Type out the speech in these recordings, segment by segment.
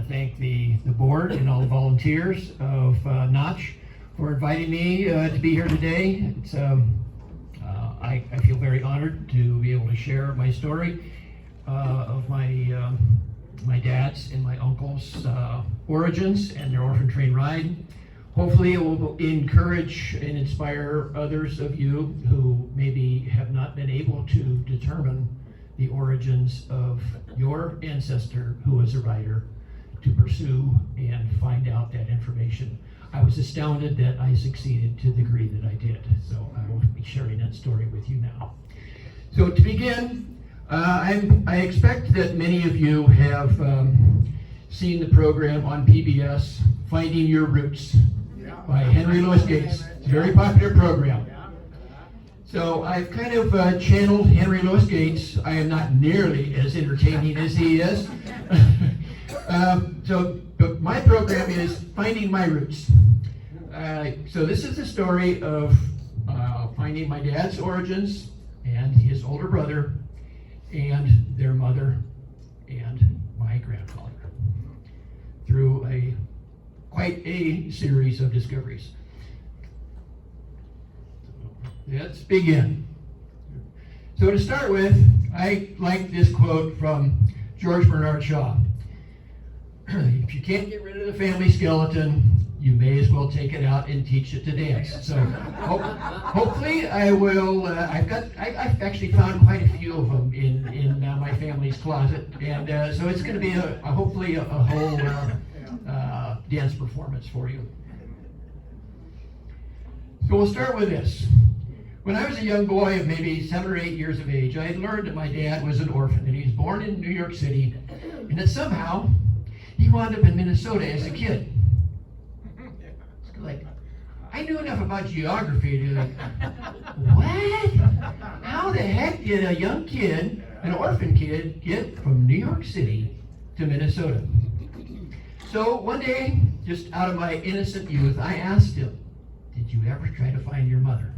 to thank the board and all the volunteers of Notch for inviting me to be here today. It's, I feel very honored to be able to share my story of my dad's and my uncle's origins and their orphan train ride. Hopefully it will encourage and inspire others of you who maybe have not been able to determine the origins of your ancestor who was a rider to pursue and find out that information. I was astounded that I succeeded to the degree that I did, so I will be sharing that story with you now. So to begin, I expect that many of you have seen the program on PBS, Finding Your Roots, by Henry Louis Gates. It's a very popular program. So I've kind of channeled Henry Louis Gates. I am not nearly as entertaining as he is. But my program is Finding My Roots. So this is the story of finding my dad's origins and his older brother and their mother and my grandfather through quite a series of discoveries. Let's begin. So to start with, I like this quote from George Bernard Shaw. If you can't get rid of the family skeleton, you may as well take it out and teach it to dance. So hopefully I will, I've actually found quite a few of them in my family's closet. And so it's going to be hopefully a whole dance performance for you. So we'll start with this. When I was a young boy of maybe 7 or 8 years of age, I had learned that my dad was an orphan, and he was born in New York City, and that somehow he wound up in Minnesota as a kid. It's like, I knew enough about geography to like, what? How the heck did a young kid, an orphan kid, get from New York City to Minnesota? So one day, just out of my innocent youth, I asked him, did you ever try to find your mother?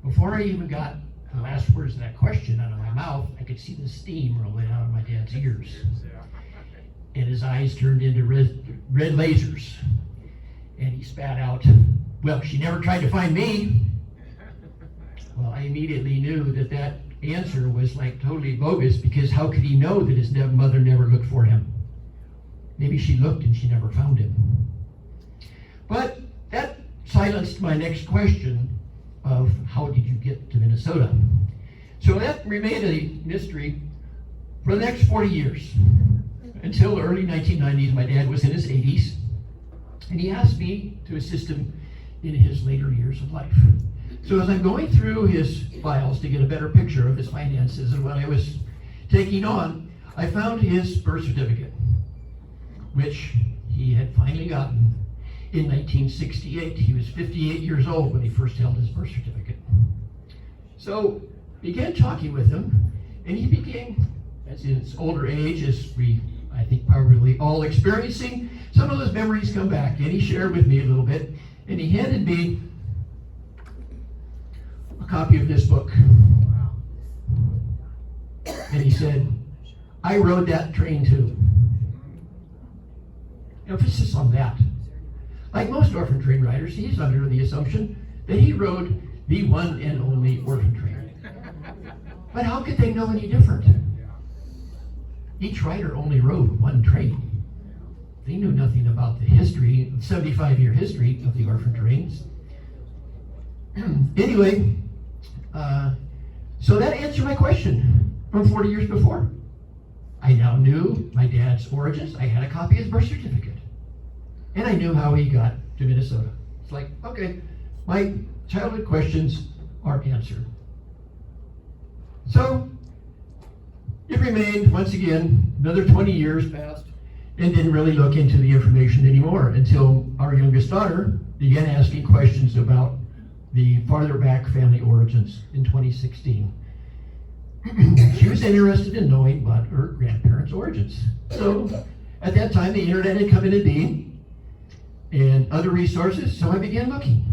Before I even got the last words of that question out of my mouth, I could see the steam rolling out of my dad's ears. And his eyes turned into red lasers. And he spat out, well, she never tried to find me. Well, I immediately knew that answer was like totally bogus, because how could he know that his mother never looked for him? Maybe she looked and she never found him. But that silenced my next question of how did you get to Minnesota? So that remained a mystery for the next 40 years. Until the early 1990s, my dad was in his 80s, and he asked me to assist him in his later years of life. So as I'm going through his files to get a better picture of his finances and what I was taking on, I found his birth certificate, which he had finally gotten in 1968. He was 58 years old when he first held his birth certificate. So began talking with him, and he became, as in his older age, as we, I think, probably all experiencing, some of those memories come back, and he shared with me a little bit, and he handed me a copy of this book. And he said, I rode that train too. Emphasis on that. Like most orphan train riders, he's under the assumption that he rode the one and only orphan train. But how could they know any different? Each rider only rode one train. They knew nothing about the history, 75-year history of the orphan trains. Anyway, so that answered my question from 40 years before. I now knew my dad's origins. I had a copy of his birth certificate. And I knew how he got to Minnesota. It's like, okay, my childhood questions are answered. So it remained, once again, another 20 years passed, and didn't really look into the information anymore until our youngest daughter began asking questions about the farther back family origins in 2016. She was interested in knowing about her grandparents' origins. So at that time, the internet had come into being, and other resources, so I began looking.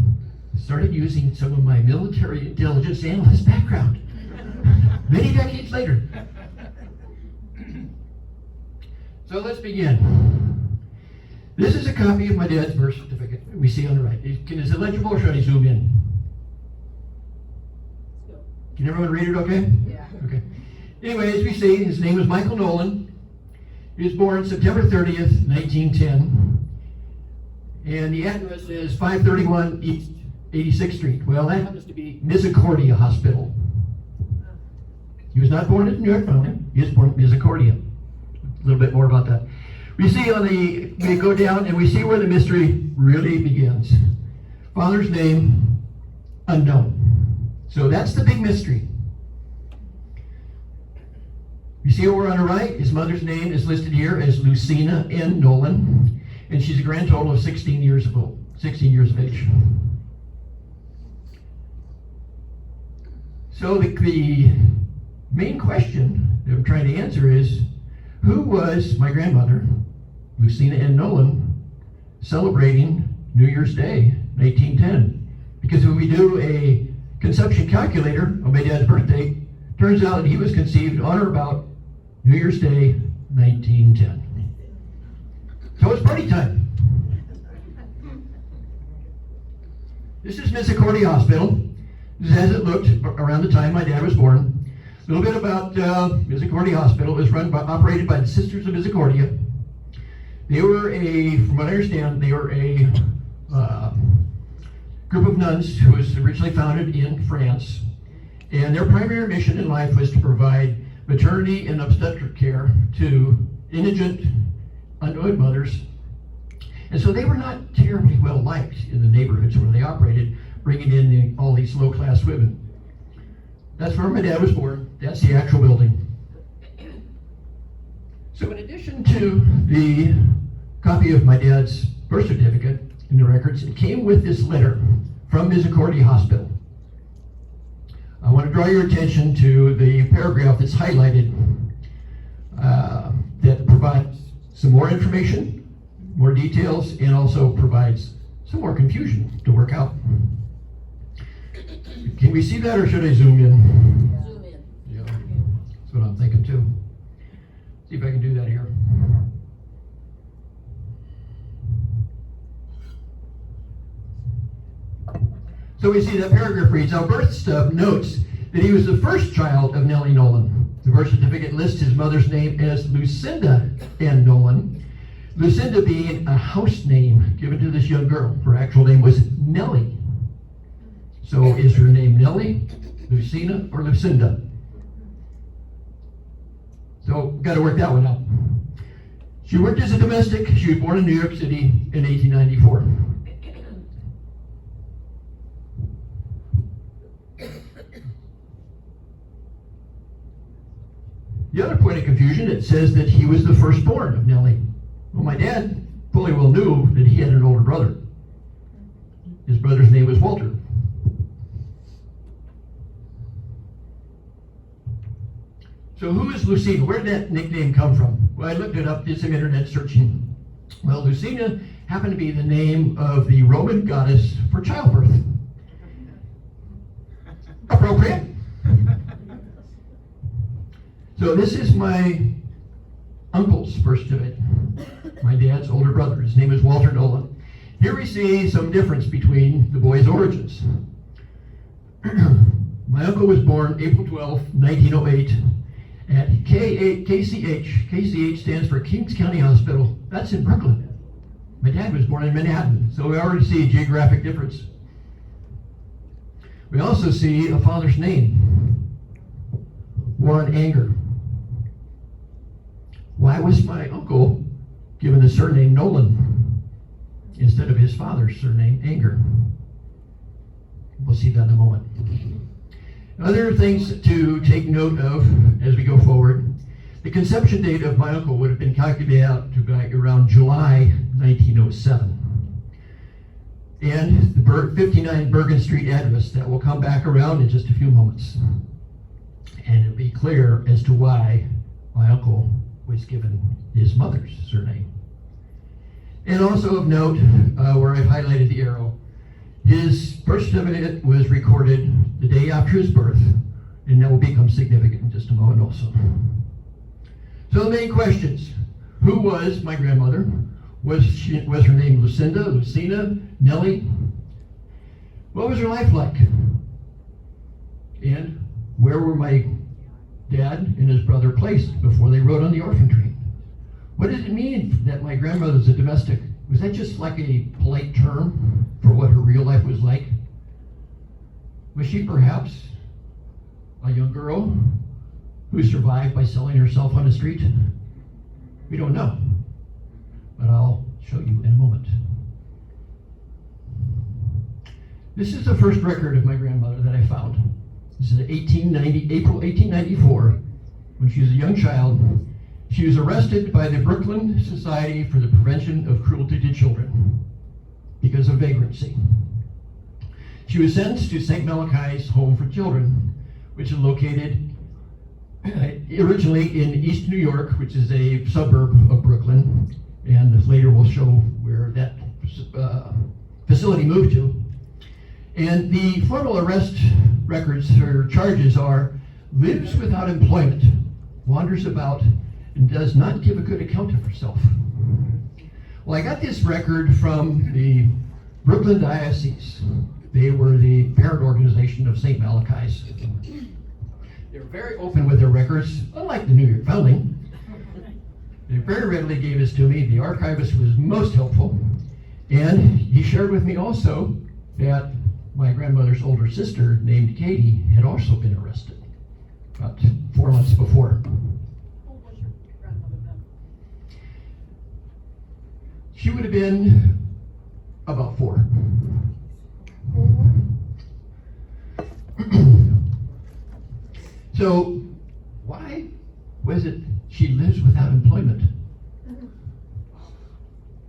Started using some of my military intelligence analyst background many decades later. So let's begin. This is a copy of my dad's birth certificate we see on the right. Is it legible or should I zoom in? Can everyone read it okay? Yeah. Okay. Anyway, as we see, his name was Michael Nolan. He was born September 30th, 1910. And the address is 531 East 86th Street. Well, that happens to be Concordia Hospital. He was not born at New York family. He was born at Concordia. A little bit more about that. We see we go down and we see where the mystery really begins. Father's name, unknown. So that's the big mystery. You see over on the right, his mother's name is listed here as Lucina N. Nolan, and she's a grand total of 16 years of age. So the main question that I'm trying to answer is, who was my grandmother, Lucina N. Nolan, celebrating New Year's Day, 1910? Because when we do a conception calculator on my dad's birthday, turns out that he was conceived on or about New Year's Day, 1910. So it's party time. This is Concordia Hospital. This is as it looked around the time my dad was born. A little bit about Concordia Hospital. It was operated by the Sisters of Concordia. They were from what I understand, they were a group of nuns who was originally founded in France. And their primary mission in life was to provide maternity and obstetric care to indigent, unwed mothers. And so they were not terribly well liked in the neighborhoods where they operated, bringing in all these low-class women. That's where my dad was born. That's the actual building. So in addition to the copy of my dad's birth certificate in the records, it came with this letter from Concordia Hospital. I want to draw your attention to the paragraph that's highlighted that provides some more information, more details, and also provides some more confusion to work out. Can we see that, or should I zoom in? Zoom in. Yeah, that's what I'm thinking too. See if I can do that here. So we see that paragraph reads, our birth stub notes that he was the first child of Nellie Nolan. The birth certificate lists his mother's name as Lucinda N. Nolan, Lucinda being a house name given to this young girl. Her actual name was Nellie. So is her name Nellie, Lucina, or Lucinda? So got to work that one out. She worked as a domestic. She was born in New York City in 1894. The other point of confusion, it says that he was the firstborn of Nellie. Well, my dad fully well knew that he had an older brother. His brother's name was Walter. So who is Lucina? Where did that nickname come from? Well, I looked it up, did some internet searching. Well, Lucina happened to be the name of the Roman goddess for childbirth. Appropriate. So this is my uncle's birth certificate, my dad's older brother. His name is Walter Nolan. Here we see some difference between the boys' origins. My uncle was born April 12, 1908 at KCH. KCH stands for Kings County Hospital. That's in Brooklyn. My dad was born in Manhattan, so we already see a geographic difference. We also see a father's name, Warren Anger. Why was my uncle given the surname Nolan instead of his father's surname Anger? We'll see that in a moment. Other things to take note of as we go forward. The conception date of my uncle would have been calculated out to be around July 1907. And the 59 Bergen Street address that will come back around in just a few moments. And it'll be clear as to why my uncle was given his mother's surname. And also of note, where I've highlighted the arrow, his birth certificate was recorded the day after his birth, and that will become significant in just a moment also. So the main questions: Who was my grandmother? Was her name Lucinda, Lucina, Nellie? What was her life like? And where were my dad and his brother placed before they rode on the orphan train? What did it mean that my grandmother's a domestic? Was that just like a polite term for what her real life was like? Was she perhaps a young girl who survived by selling herself on the street? We don't know, but I'll show you in a moment. This is the first record of my grandmother that I found. This is April 1894, when she was a young child. She was arrested by the Brooklyn Society for the Prevention of Cruelty to Children because of vagrancy. She was sentenced to St. Malachi's Home for Children, which is located originally in East New York, which is a suburb of Brooklyn, and later we'll show where that facility moved to. And the formal arrest records or charges are: lives without employment, wanders about, and does not give a good account of herself. Well, I got this record from the Brooklyn Diocese. They were the parent organization of St. Malachi's. They were very open with their records, unlike the New York founding. They very readily gave this to me. The archivist was most helpful. And he shared with me also that my grandmother's older sister, named Katie, had also been arrested about 4 months before. How old was your grandmother then? She would have been about 4. So, why was it she lives without employment?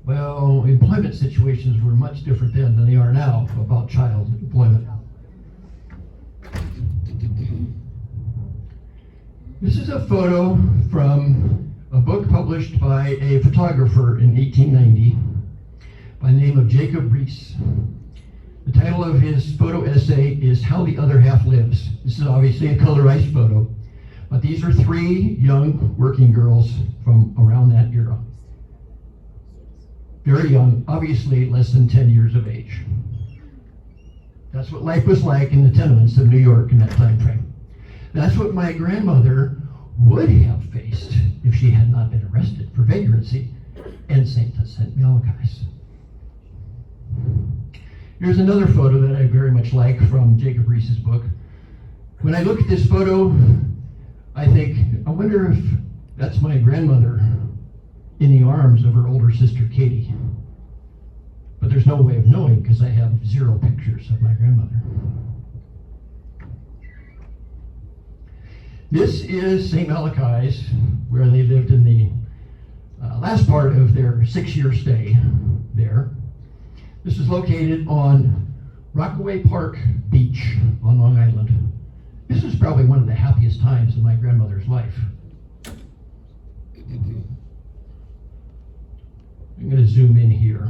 Well, employment situations were much different then than they are now about child employment. This is a photo from a book published by a photographer in 1890 by the name of Jacob Riis. The title of his photo essay is How the Other Half Lives. This is obviously a colorized photo, but these are 3 young working girls from around that era. Very young, obviously less than 10 years of age. That's what life was like in the tenements of New York in that time frame. That's what my grandmother would have faced if she had not been arrested for vagrancy and St. Malachi's. Here's another photo that I very much like from Jacob Riis's book. When I look at this photo, I think, I wonder if that's my grandmother in the arms of her older sister, Katie. But there's no way of knowing because I have 0 pictures of my grandmother. This is St. Malachi's, where they lived in the last part of their 6-year stay there. This is located on Rockaway Park Beach on Long Island. This is probably one of the happiest times in my grandmother's life. I'm going to zoom in here.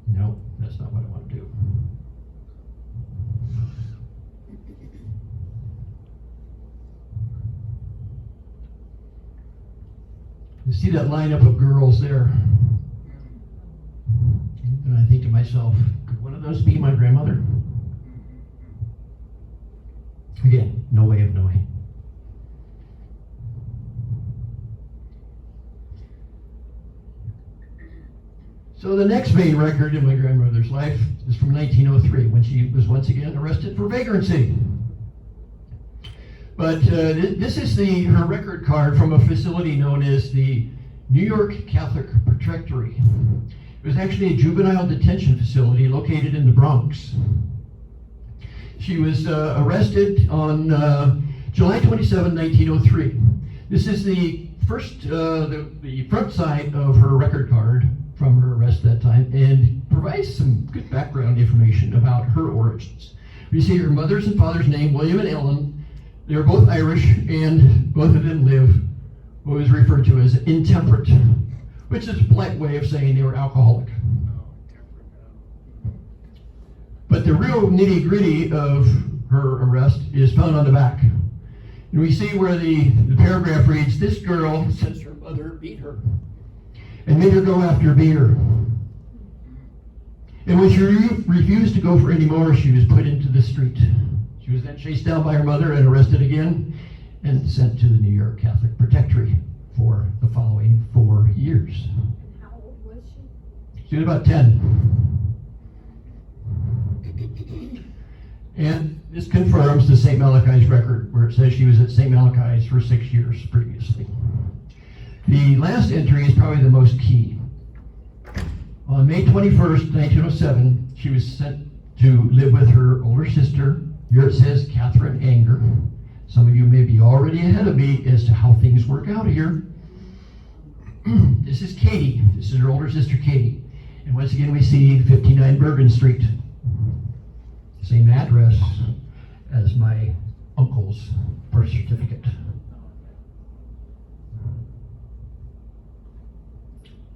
No, that's not what I want to do. You see that lineup of girls there? And I think to myself, could one of those be my grandmother? Again, no way of knowing. So the next main record in my grandmother's life is from 1903, when she was once again arrested for vagrancy. But this is her record card from a facility known as the New York Catholic Protectory. It was actually a juvenile detention facility located in the Bronx. She was arrested on July 27, 1903. This is the first, the front side of her record card from her arrest that time, and provides some good background information about her origins. You see her mother's and father's name, William and Ellen. They were both Irish, and both of them live what was referred to as intemperate, which is a polite way of saying they were alcoholic. But the real nitty-gritty of her arrest is found on the back. And we see where the paragraph reads, "This girl says her mother beat her and made her go after a beater. And when she refused to go for any more, she was put into the street. She was then chased down by her mother and arrested again and sent to the New York Catholic Protectory for the following 4 years." How old was she? She was about 10. And this confirms the St. Malachi's record, where it says she was at St. Malachi's for 6 years previously. The last entry is probably the most key. On May 21st, 1907, she was sent to live with her older sister. Here it says Catherine Anger. Some of you may be already ahead of me as to how things work out here. This is Katie. This is her older sister, Katie. And once again, we see 59 Bergen Street. Same address as my uncle's birth certificate.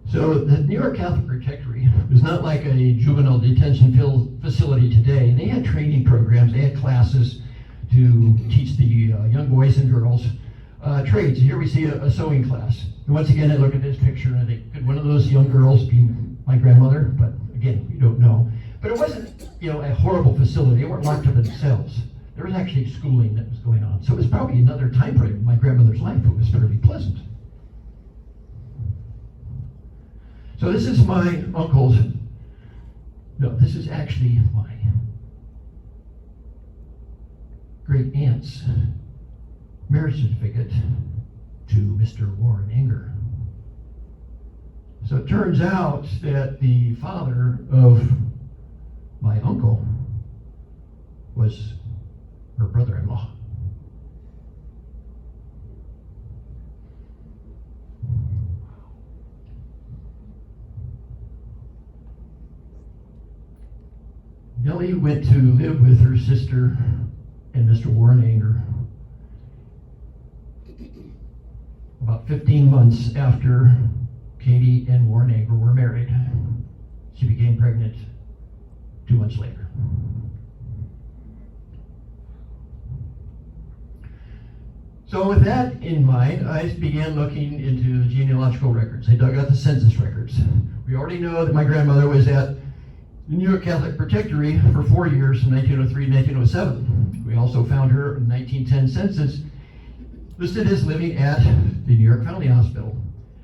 So the New York Catholic Protectory was not like a juvenile detention facility today. They had training programs, they had classes to teach the young boys and girls trades. Here we see a sewing class. And once again, I look at this picture and I think, could one of those young girls be my grandmother? But again, we don't know. But it wasn't, a horrible facility. They weren't locked up in cells. There was actually schooling that was going on. So it was probably another time frame in my grandmother's life that was fairly pleasant. So this is my uncle's, this is actually my great aunt's marriage certificate to Mr. Warren Anger. So it turns out that the father of my uncle was her brother-in-law. Nellie went to live with her sister and Mr. Warren Anger about 15 months after Katie and Warren Anger were married. She became pregnant 2 months later. So with that in mind, I began looking into the genealogical records. I dug out the census records. We already know that my grandmother was at the New York Catholic Protectory for 4 years from 1903 to 1907. We also found her in the 1910 census listed as living at the New York Family Hospital,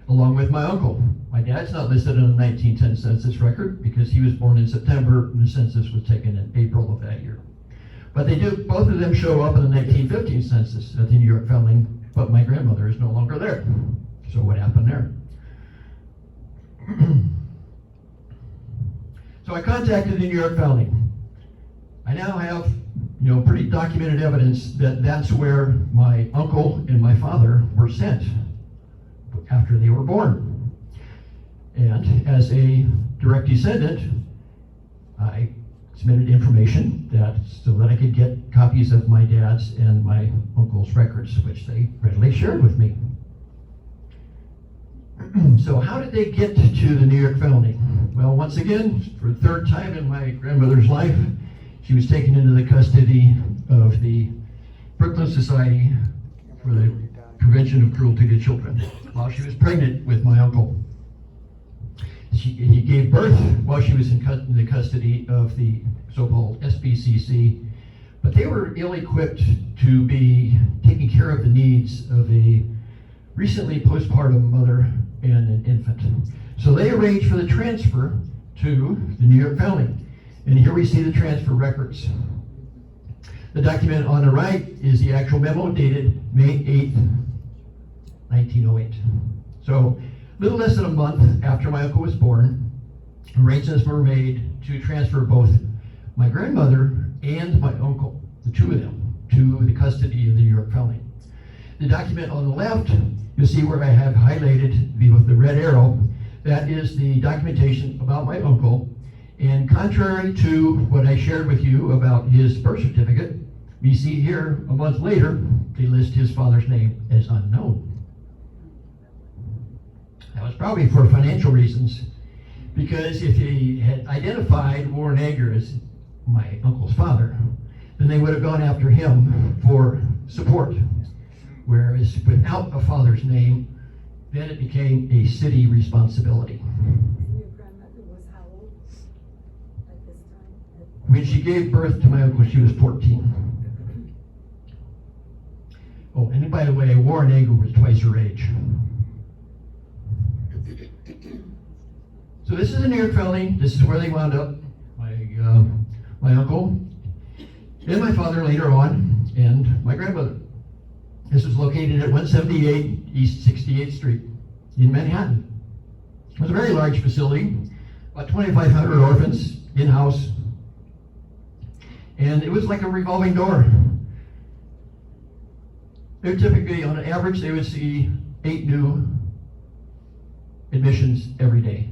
along with my uncle. My dad's not listed on the 1910 census record because he was born in September and the census was taken in April of that year. But they do, both of them show up in the 1915 census at the New York Family, but my grandmother is no longer there. So what happened there? So I contacted the New York Family. I now have, pretty documented evidence that that's where my uncle and my father were sent after they were born. And as a direct descendant, I submitted information so that I could get copies of my dad's and my uncle's records, which they readily shared with me. So how did they get to the New York Family? Well, once again, for the third time in my grandmother's life, she was taken into the custody of the Brooklyn Society for the Prevention of Cruelty to Children while she was pregnant with my uncle. He gave birth while she was in the custody of the so-called SBCC, but they were ill-equipped to be taking care of the needs of a recently postpartum mother and an infant. So they arranged for the transfer to the New York Family. And here we see the transfer records. The document on the right is the actual memo dated May 8th, 1908. So a little less than a month after my uncle was born, arrangements were made to transfer both my grandmother and my uncle, the two of them, to the custody of the New York Family. The document on the left, you'll see where I have highlighted with the red arrow, that is the documentation about my uncle. And contrary to what I shared with you about his birth certificate, we see here a month later, they list his father's name as unknown. That was probably for financial reasons, because if he had identified Warren Anger as my uncle's father, then they would have gone after him for support. Whereas without a father's name, then it became a city responsibility. And your grandmother was how old at this time? When she gave birth to my uncle, she was 14. Oh, and by the way, Warren Ager was twice her age. So this is the New York Valley. This is where they wound up. My uncle and my father later on, and my grandmother. This was located at 178 East 68th Street in Manhattan. It was a very large facility, about 2,500 orphans in-house, and it was like a revolving door. They would typically, on an average, they would see 8 new admissions every day.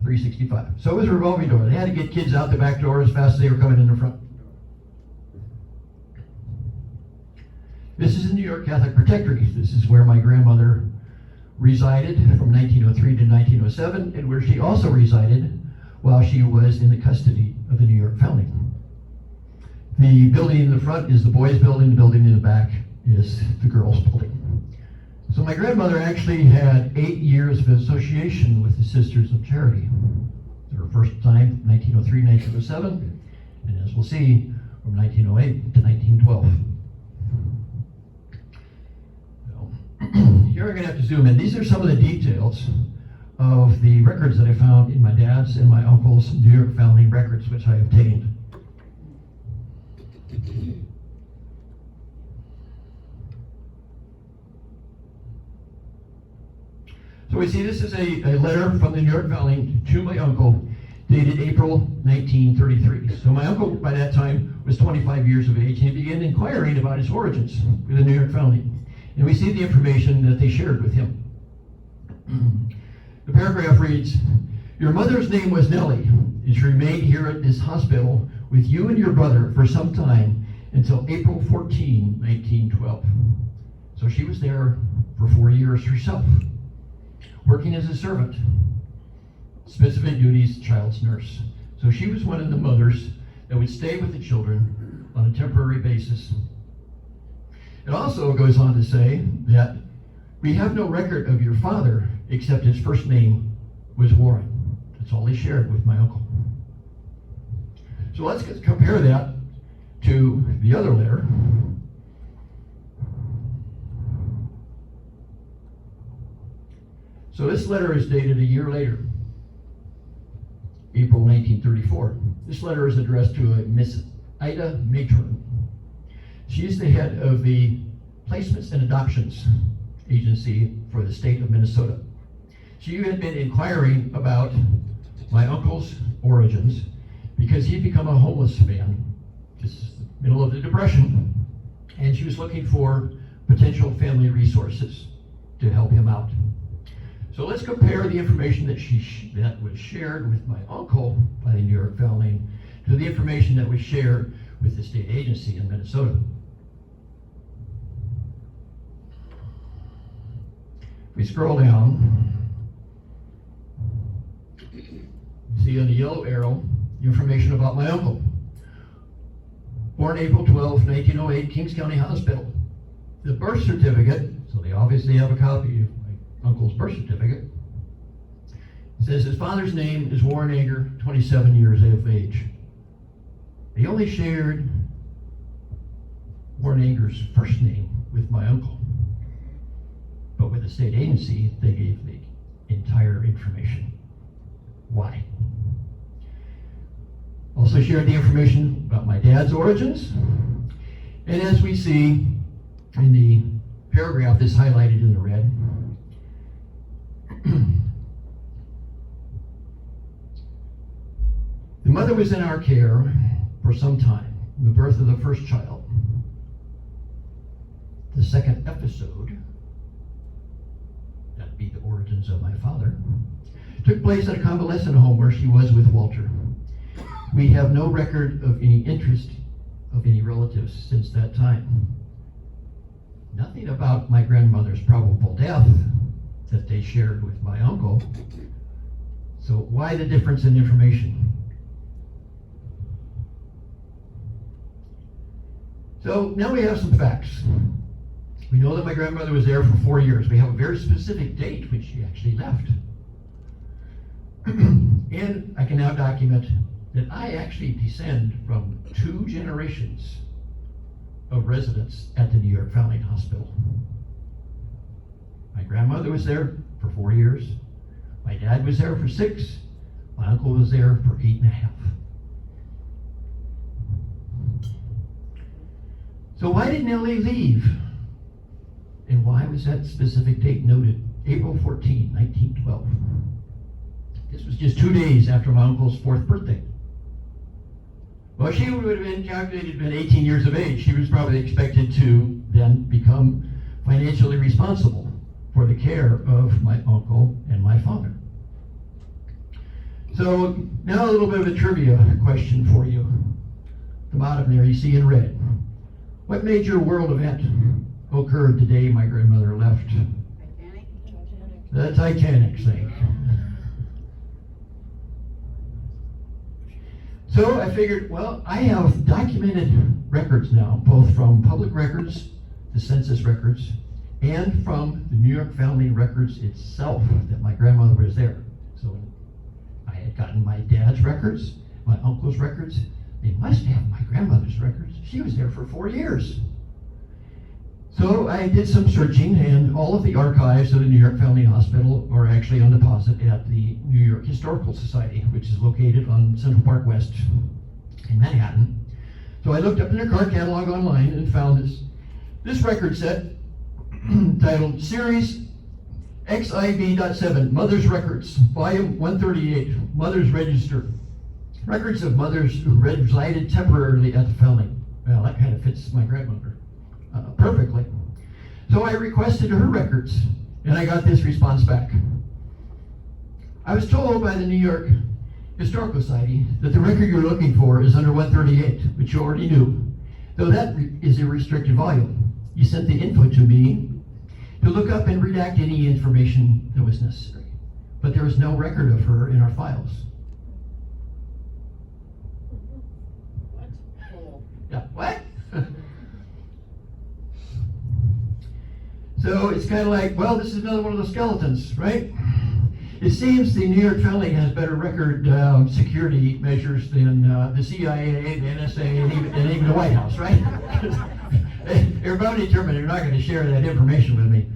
365. So it was a revolving door. They had to get kids out the back door as fast as they were coming in the front. This is the New York Catholic Protectorate. This is where my grandmother resided from 1903 to 1907, and where she also resided while she was in the custody of the New York Foundling. The building in the front is the boys' building. The building in the back is the girls' building. So my grandmother actually had 8 years of association with the Sisters of Charity. Her first time, 1903, 1907, and as we'll see, from 1908 to 1912. So, here I'm going to have to zoom in. These are some of the details of the records that I found in my dad's and my uncle's New York Foundling records, which I obtained. So we see this is a letter from the New York Foundling to my uncle, dated April 1933. So my uncle, by that time, was 25 years of age, and he began inquiring about his origins with the New York Foundling. And we see the information that they shared with him. The paragraph reads, "Your mother's name was Nellie, and she remained here at this hospital with you and your brother for some time until April 14, 1912. So she was there for 4 years herself, working as a servant, specific duties, child's nurse. So she was one of the mothers that would stay with the children on a temporary basis. It also goes on to say that we have no record of your father except his first name was Warren. That's all he shared with my uncle. So let's compare that to the other letter. So this letter is dated a year later, April 1934. This letter is addressed to a Miss Ida Matron. She is the head of the Placements and Adoptions Agency for the state of Minnesota. She had been inquiring about my uncle's origins because he'd become a homeless man, just middle of the Depression, and she was looking for potential family resources to help him out. So let's compare the information that was shared with my uncle by the New York Foundling to the information that was shared with the state agency in Minnesota. If we scroll down, you see on the yellow arrow information about my uncle. Born April 12, 1908, Kings County Hospital. The birth certificate, so they obviously have a copy of my uncle's birth certificate. It says his father's name is Warren Ager, 27 years of age. They only shared Warren Ager's first name with my uncle. But with the state agency, they gave the entire information. Why? Also shared the information about my dad's origins. And as we see in the paragraph that's highlighted in the red, the mother was in our care for some time, the birth of the first child. The second episode, that'd be the origins of my father, took place at a convalescent home where she was with Walter. We have no record of any interest of any relatives since that time. Nothing about my grandmother's probable death that they shared with my uncle. So why the difference in information? So now we have some facts. We know that my grandmother was there for 4 years. We have a very specific date when she actually left. And I can now document that I actually descend from 2 generations of residents at the New York Foundling Hospital. My grandmother was there for 4 years. My dad was there for 6. My uncle was there for 8.5. So why did Nellie leave? And why was that specific date noted? April 14, 1912. This was just 2 days after my uncle's 4th birthday. Well, she would have been calculated to have been 18 years of age. She was probably expected to then become financially responsible for the care of my uncle and my father. So now a little bit of a trivia question for you. The bottom there you see in red. What major world event occurred the day my grandmother left? Titanic? The Titanic sank. So I figured, well, I have documented records now, both from public records, the census records, and from the New York Foundling records itself that my grandmother was there. So I had gotten my dad's records, my uncle's records. They must have my grandmother's records. She was there for 4 years. So I did some searching, and all of the archives of the New York Foundling Hospital are actually on deposit at the New York Historical Society, which is located on Central Park West in Manhattan. So I looked up in their card catalog online and found this record set titled Series XIV.7, Mother's Records, Volume 138, Mother's Register. Records of mothers who resided temporarily at the Foundling. Well, that kind of fits my grandmother perfectly. So I requested her records, and I got this response back. I was told by the New York Historical Society that the record you're looking for is under 138, which you already knew, though that is a restricted volume. You sent the info to me to look up and redact any information that was necessary, but there is no record of her in our files. What? Oh. Yeah, what? So it's kind of like, well, this is another one of the skeletons, right? It seems the New York Foundling has better record security measures than the CIA, the NSA, and even the White House, right? They're about determined they're not going to share that information with me.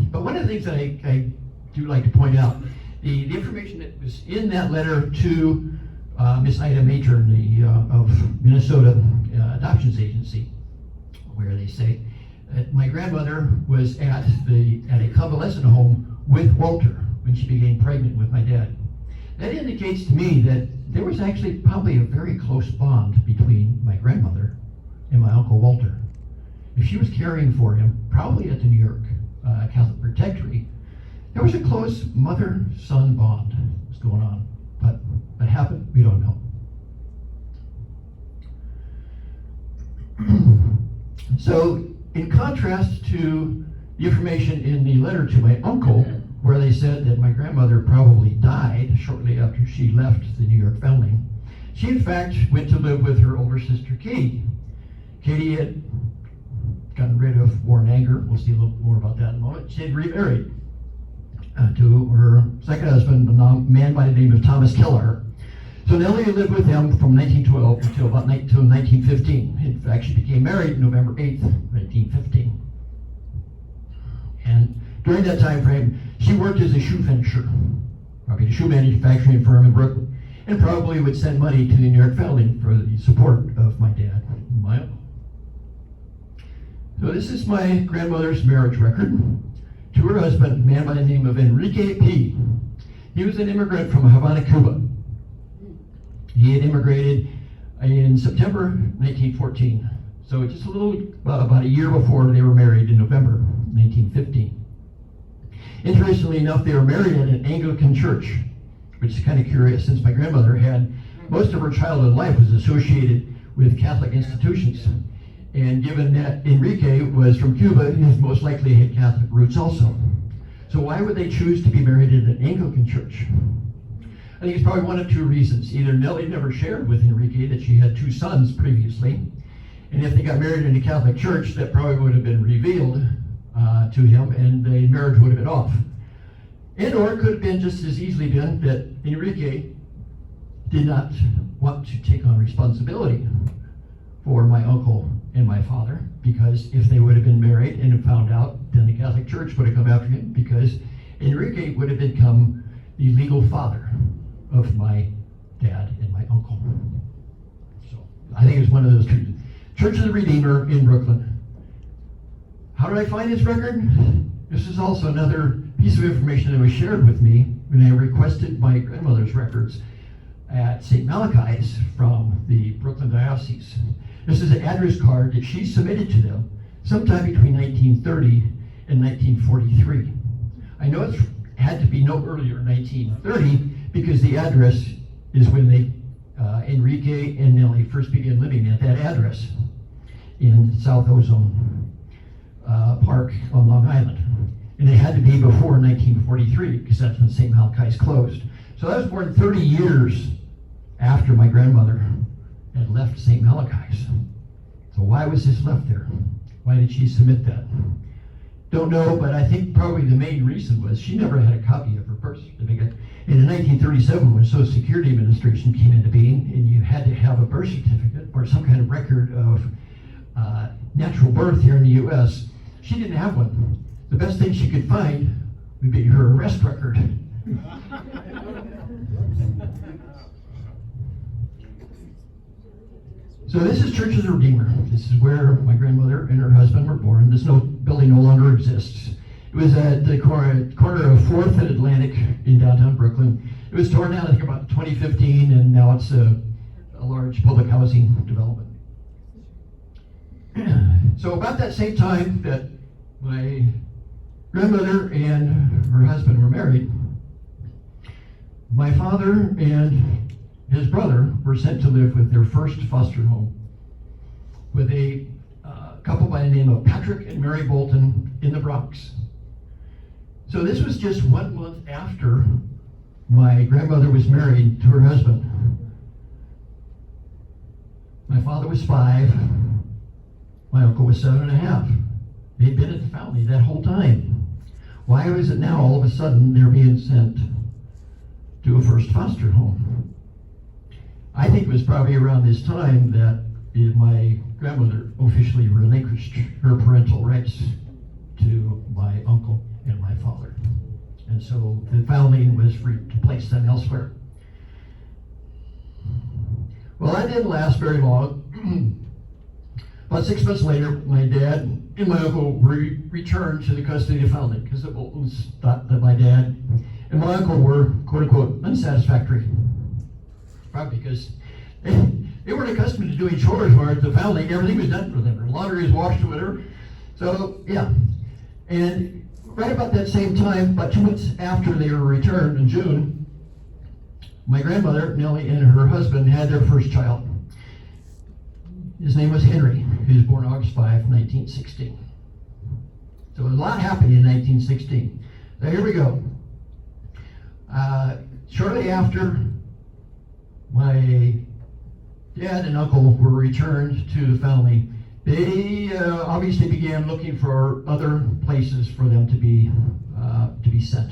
But one of the things that I do like to point out, the information that was in that letter to Miss Ida Matron of Minnesota Adoptions Agency, where they say that my grandmother was at a convalescent home with Walter when she became pregnant with my dad. That indicates to me that there was actually probably a very close bond between my grandmother and my Uncle Walter. If she was caring for him, probably at the New York Catholic Protectory, there was a close mother-son bond that was going on. But what happened, we don't know. So, in contrast to the information in the letter to my uncle, where they said that my grandmother probably died shortly after she left the New York Foundling, she in fact went to live with her older sister Katie. Katie had gotten rid of war and anger. We'll see a little more about that in a moment. She had remarried to her second husband, a man by the name of Thomas Keller. So Nellie lived with him from 1912 until about 1915. In fact, she became married November 8th, 1915. And during that time frame, she worked as a shoe finisher, probably a shoe manufacturing firm in Brooklyn, and probably would send money to the New York Foundling for the support of my dad and my uncle. So this is my grandmother's marriage record to her husband, a man by the name of Enrique P. He was an immigrant from Havana, Cuba. He had immigrated in September 1914. So just a little, about a year before they were married in November 1915. Interestingly enough, they were married at an Anglican church, which is kind of curious since my grandmother had, most of her childhood life was associated with Catholic institutions. And given that Enrique was from Cuba, he most likely had Catholic roots also. So why would they choose to be married in an Anglican church? I think it's probably one of two reasons. Either Nellie never shared with Enrique that she had 2 sons previously, And if they got married in the Catholic Church, that probably would have been revealed to him, and the marriage would have been off. And or it could have been just as easily been that Enrique did not want to take on responsibility for my uncle and my father, because if they would have been married and had found out, then the Catholic Church would have come after him, because Enrique would have become the legal father of my dad and my uncle. So I think it's one of those two. Church of the Redeemer in Brooklyn. How did I find this record? This is also another piece of information that was shared with me when I requested my grandmother's records at St. Malachi's from the Brooklyn Diocese. This is an address card that she submitted to them sometime between 1930 and 1943. I know it had to be no earlier than 1930 because the address is when they, Enrique and Nellie first began living at that address in South Ozone Park on Long Island. And it had to be before 1943 because that's when St. Malachi's closed. So that was more than 30 years after my grandmother had left St. Malachi's. So why was this left there? Why did she submit that? Don't know, but I think probably the main reason was she never had a copy of her birth certificate. And in 1937, when Social Security Administration came into being, and you had to have a birth certificate or some kind of record of natural birth here in the U.S., she didn't have one. The best thing she could find would be her arrest record. So this is Church of the Redeemer. This is where my grandmother and her husband were born. This building no longer exists. It was at the corner of 4th and Atlantic in downtown Brooklyn. It was torn down, I think, about 2015, and now it's a large public housing development. So about that same time that my grandmother and her husband were married, my father and his brother were sent to live with their first foster home with a couple by the name of Patrick and Mary Bolton in the Bronx. So this was just 1 month after my grandmother was married to her husband. My father was 5, my uncle was 7.5. They'd been at the family that whole time. Why was it now all of a sudden they're being sent to a first foster home? I think it was probably around this time that my grandmother officially relinquished her parental rights to my uncle and my father. And so the family was free to place them elsewhere. Well, that didn't last very long. About 6 months later, my dad and my uncle returned to the custody of the family because the Boltons thought that my dad and my uncle were, quote unquote, unsatisfactory. Probably because they weren't accustomed to doing chores where the family, everything was done for them. Their laundry was washed or whatever. So, yeah. And right about that same time, about 2 months after they were returned in June, my grandmother, Nellie, and her husband had their first child. His name was Henry. He was born August 5, 1916. So a lot happened in 1916. So here we go. Shortly after my dad and uncle were returned to the family, they obviously began looking for other places for them to be sent.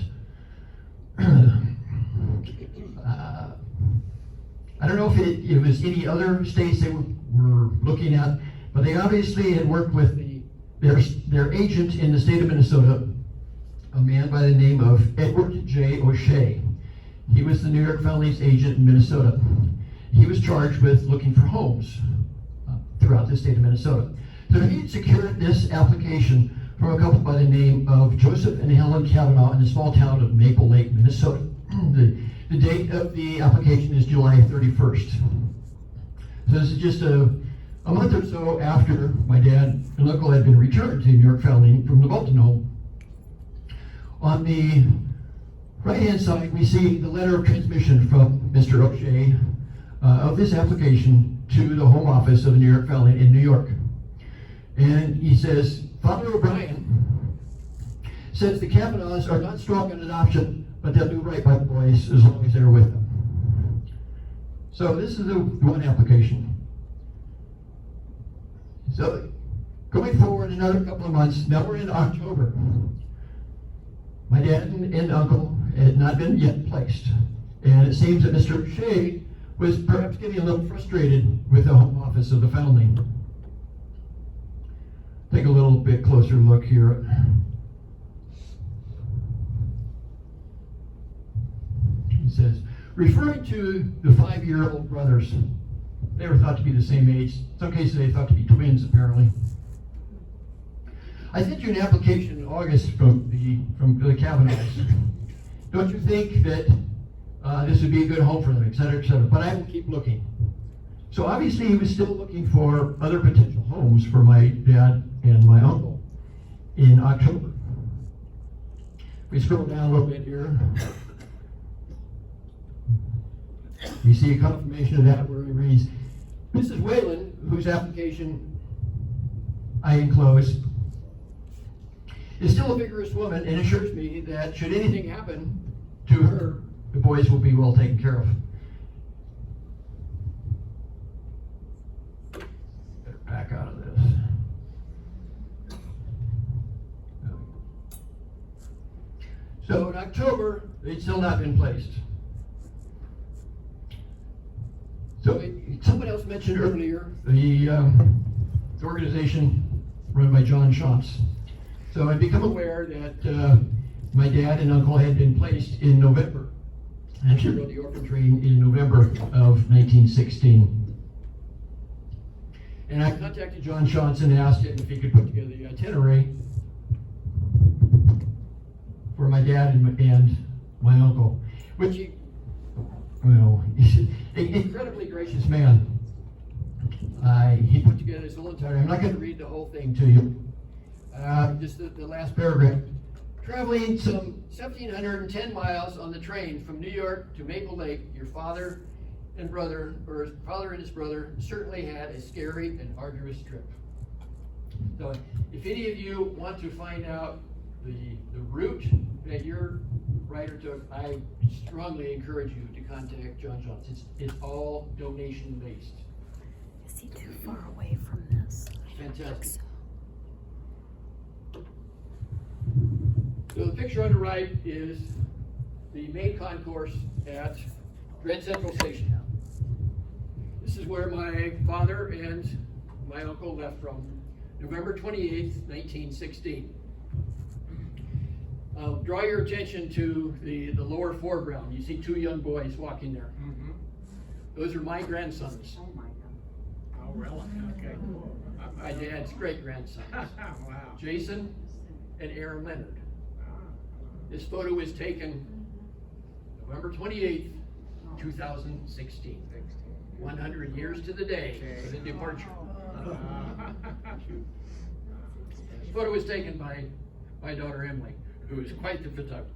I don't know if it was any other states they were looking at, but they obviously had worked with their agent in the state of Minnesota, a man by the name of Edward J. O'Shea. He was the New York Family's agent in Minnesota. He was charged with looking for homes throughout the state of Minnesota. So he had secured this application from a couple by the name of Joseph and Helen Kavanaugh in the small town of Maple Lake, Minnesota. The date of the application is July 31st. So this is just a month or so after my dad and uncle had been returned to New York Family from the Bolton home. On the right-hand side, we see the letter of transmission from Mr. O'Shea of this application to the home office of the New York Family in New York. And he says, Father O'Brien says the Kavanaughs are not strong on adoption, but they'll do right by the boys as long as they're with them. So this is the one application. So, going forward another couple of months, now we're in October. My dad and uncle had not been yet placed. And it seems that Mr. Shea was perhaps getting a little frustrated with the home office of the foundling. Take a little bit closer look here. He says, referring to the 5-year-old brothers, they were thought to be the same age. In some cases, they thought to be twins, apparently. I sent you an application in August from the Kavanaughs. Don't you think that this would be a good home for them, et cetera, et cetera? But I will keep looking. So obviously, he was still looking for other potential homes for my dad and my uncle in October. We scroll down a little bit here. We see a confirmation of that where it reads, Mrs. Whalen, whose application I enclosed, is still a vigorous woman and assures me that should anything happen to her, the boys will be well taken care of. Better back out of this. So in October, they'd still not been placed. So someone else mentioned earlier the organization run by John Shantz. So I'd become aware that my dad and uncle had been placed in November. I actually rode the Orphan train in November of 1916. And I contacted John Shantz and asked him if he could put together the itinerary for my dad and my uncle, which he, well, he's an incredibly gracious man. He put together his whole itinerary. I'm not going to read the whole thing to you. Just the last paragraph. Traveling some 1,710 miles on the train from New York to Maple Lake, your father and brother, or his father and his brother, certainly had a scary and arduous trip. So if any of you want to find out the route that your writer took, I strongly encourage you to contact John Johnson. It's all donation based. Is he too far away from this? Fantastic. So the picture on the right is the main concourse at Grand Central Station. This is where my father and my uncle left from, November 28th, 1916. I'll draw your attention to the lower foreground. You see two young boys walking there. Mm-hmm. Those are my grandsons. Oh, my God. Oh, really? Okay. My dad's great-grandsons, Wow. Jason and Aaron Leonard. Ah. This photo was taken November 28th, 2016. 100 years to the day of the departure. This photo was taken by my daughter Emily, who is quite the photographer.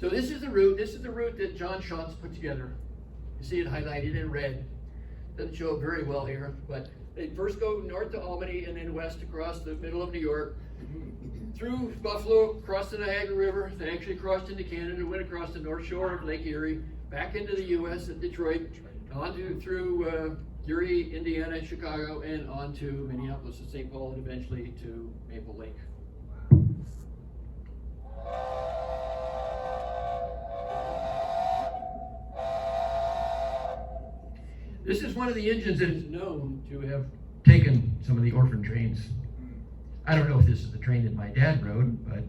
So this is the route. This is the route that John Shantz put together. You see it highlighted in red. Doesn't show up very well here, but they first go north to Albany and then west across the middle of New York, through Buffalo, across the Niagara River, then actually crossed into Canada, went across the North Shore of Lake Erie, back into the U.S. at Detroit, through Erie, Indiana, Chicago, and on to Minneapolis and St. Paul, and eventually to Maple Lake. This is one of the engines that is known to have taken some of the Orphan trains. I don't know if this is the train that my dad rode, but...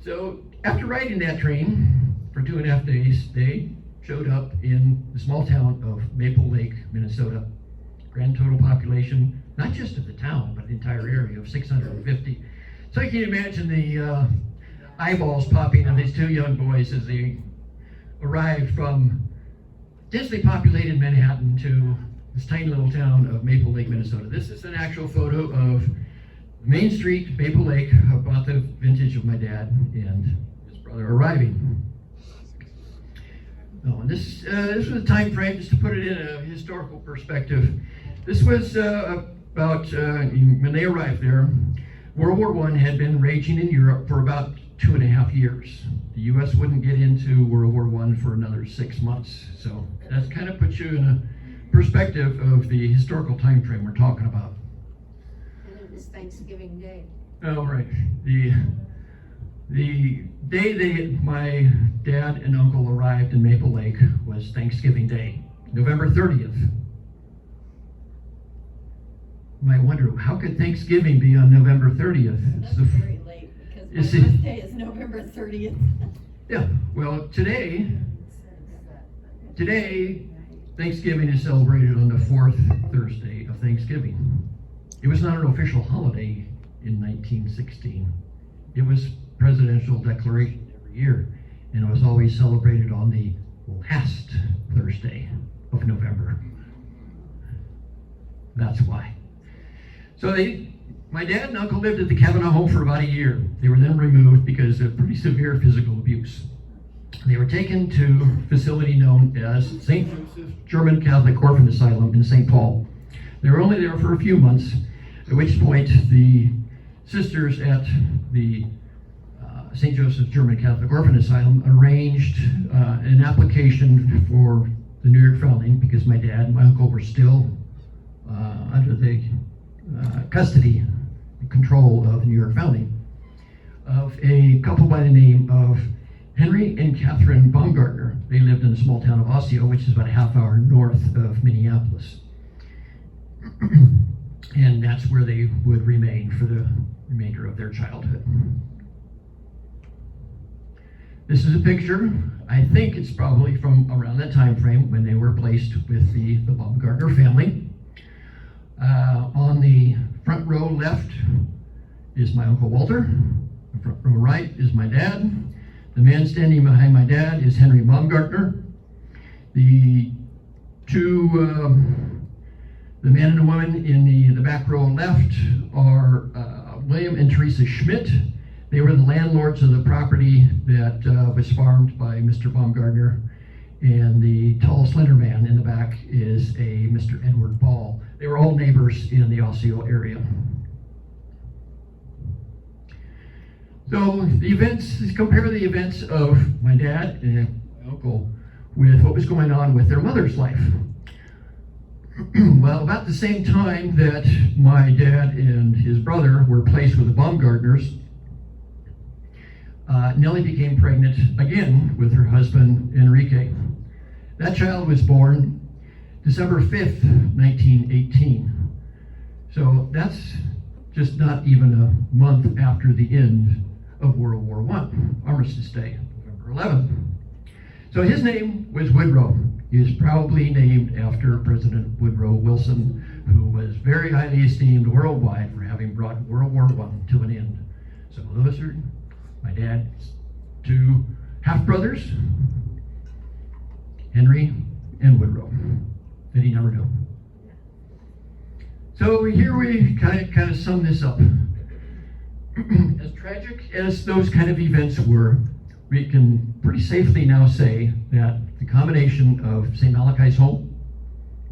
So, after riding that train for 2.5 days, they showed up in the small town of Maple Lake, Minnesota. Grand total population, not just of the town, but the entire area of 650. So you can imagine the eyeballs popping on these two young boys as they arrived from densely populated Manhattan to this tiny little town of Maple Lake, Minnesota. This is an actual photo of Main Street, Maple Lake, about the vintage of my dad and his brother arriving. Oh, and this was a time frame, just to put it in a historical perspective. This was about, when they arrived there, World War I had been raging in Europe for about 2.5 years. The U.S. wouldn't get into World War I for another 6 months. So that kind of puts you in a perspective of the historical time frame we're talking about. And it was Thanksgiving Day. Oh, right. The day that my dad and uncle arrived in Maple Lake was Thanksgiving Day, November 30th. You might wonder, how could Thanksgiving be on November 30th? That's very late, because Is my it- birthday is November 30th. Yeah, well, today, Thanksgiving is celebrated on the fourth Thursday of Thanksgiving. It was not an official holiday in 1916. It was presidential declaration every year, and it was always celebrated on the last Thursday of November. That's why. So my dad and uncle lived at the Kavanaugh home for about a year. They were then removed because of pretty severe physical abuse. They were taken to a facility known as St. Joseph German Catholic Orphan Asylum in St. Paul. They were only there for a few months, at which point the sisters at the St. Joseph German Catholic Orphan Asylum arranged an application for the New York founding, because my dad and my uncle were still under the custody and control of the New York founding, of a couple by the name of Henry and Catherine Baumgartner. They lived in the small town of Osseo, which is about a half hour north of Minneapolis. And that's where they would remain for the remainder of their childhood. This is a picture. I think it's probably from around that time frame when they were placed with the Baumgartner family. On the front row left is my Uncle Walter. The front row right is my dad. The man standing behind my dad is Henry Baumgartner. The man and the woman in the back row left are William and Teresa Schmidt. They were the landlords of the property that was farmed by Mr. Baumgartner. And the tall, slender man in the back is a Mr. Edward Ball. They were all neighbors in the Osseo area. So the events, compare the events of my dad and my uncle with what was going on with their mother's life. Well, about the same time that my dad and his brother were placed with the Baumgartners, Nellie became pregnant again with her husband, Enrique. That child was born December 5th, 1918. So that's just not even a month after the end of World War I, Armistice Day, November 11th. So his name was Woodrow. He is probably named after President Woodrow Wilson, who was very highly esteemed worldwide for having brought World War I to an end. So those are my dad's two half-brothers, Henry and Woodrow, that he never knew. So here we kind of sum this up. As tragic as those kind of events were, we can pretty safely now say that the combination of St. Malachi's Home,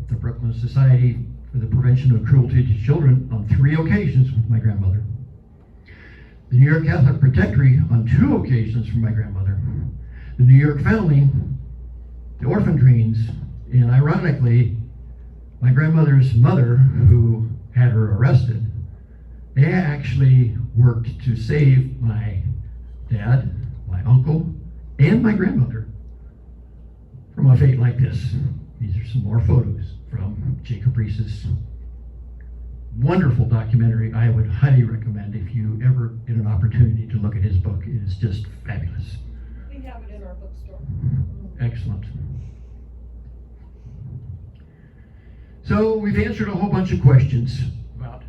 the Brooklyn Society for the Prevention of Cruelty to Children on 3 occasions with my grandmother, the New York Catholic Protectory on 2 occasions for my grandmother, the New York Foundling, the Orphan Dreams, and ironically, my grandmother's mother, who had her arrested, they actually worked to save my dad, my uncle, and my grandmother from a fate like this. These are some more photos from Jacob Reese's wonderful documentary. I would highly recommend if you ever get an opportunity to look at his book. It is just fabulous. We have it in our bookstore. Excellent. So we've answered a whole bunch of questions about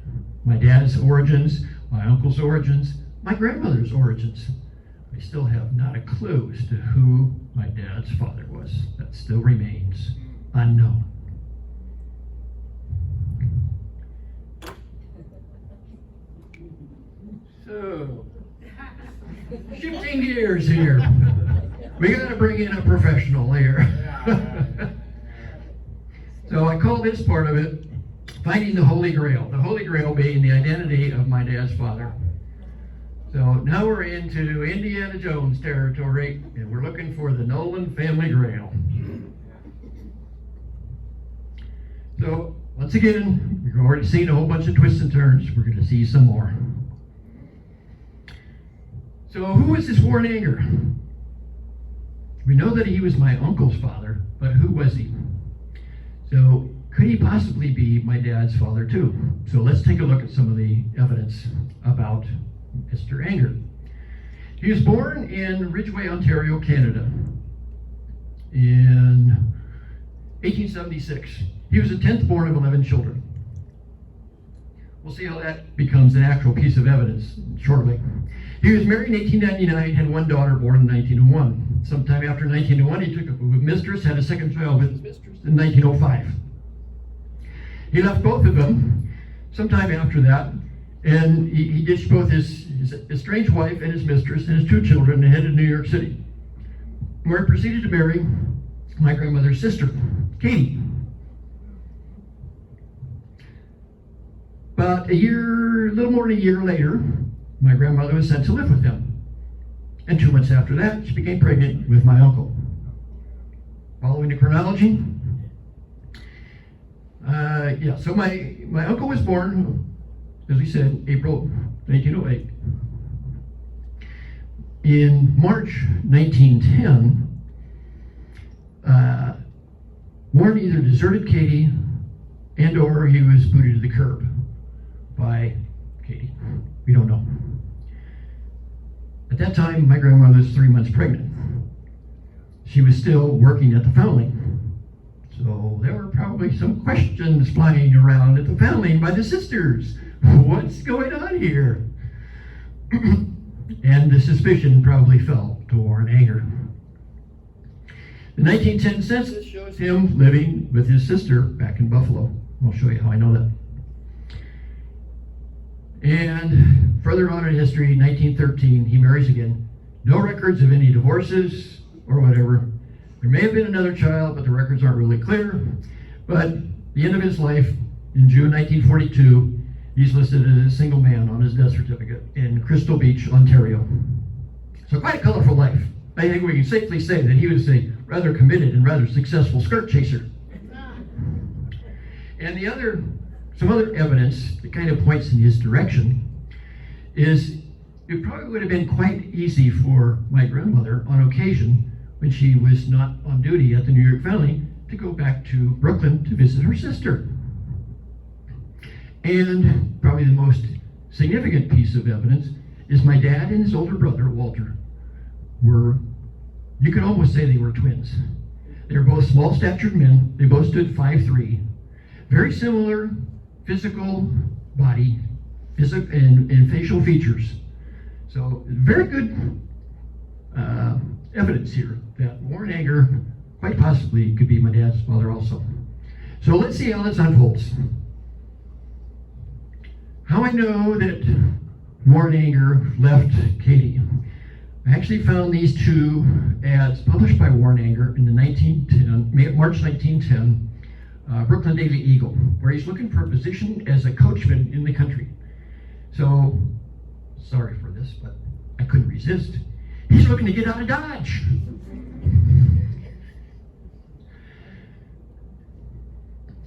my dad's origins, my uncle's origins, my grandmother's origins. I still have not a clue as to who my dad's father was. That still remains unknown. So, shifting gears here. We got to bring in a professional here. So I call this part of it Finding the Holy Grail. The Holy Grail being the identity of my dad's father. So now we're into Indiana Jones territory, and we're looking for the Nolan family grail. So, once again, we've already seen a whole bunch of twists and turns. We're going to see some more. So, who was this Warren Anger? We know that he was my uncle's father, but who was he? So, could he possibly be my dad's father too? So, let's take a look at some of the evidence about Mr. Anger. He was born in Ridgeway, Ontario, Canada in 1876. He was the 10th born of 11 children. We'll see how that becomes an actual piece of evidence shortly. He was married in 1899, had one daughter born in 1901. Sometime after 1901, he took up with mistress, had a second child with his mistress in 1905. He left both of them sometime after that, and he ditched both his estranged wife and his mistress and his two children and headed to New York City, where he proceeded to marry my grandmother's sister, Katie. About a little more than a year later, my grandmother was sent to live with them. And 2 months after that, she became pregnant with my uncle. Following the chronology, so my uncle was born, as we said, April 1908. In March 1910, Warren either deserted Katie and or he was booted to the curb by Katie. We don't know. At that time, my grandmother was 3 months pregnant. She was still working at the foundling. So there were probably some questions flying around at the foundling by the sisters. What's going on here? And the suspicion probably fell to Warren Anger. The 1910 census shows him living with his sister back in Buffalo. I'll show you how I know that. And further on in history, 1913, he marries again. No records of any divorces or whatever. There may have been another child, but the records aren't really clear. But the end of his life, in June 1942, he's listed as a single man on his death certificate in Crystal Beach, Ontario. So quite a colorful life. I think we can safely say that he was a rather committed and rather successful skirt chaser. And some other evidence that kind of points in his direction is it probably would have been quite easy for my grandmother on occasion when she was not on duty at the New York Foundling to go back to Brooklyn to visit her sister. And probably the most significant piece of evidence is my dad and his older brother, Walter, you could almost say they were twins. They were both small-statured men. They both stood 5'3". Very similar physical body and facial features. So very good evidence here that Warren Anger quite possibly could be my dad's father also. So let's see how this unfolds. How I know that Warren Anger left Katie. I actually found these two ads published by Warren Anger in the March 1910 Brooklyn Daily Eagle, where he's looking for a position as a coachman in the country. So, sorry for this, but I couldn't resist. He's looking to get out of Dodge.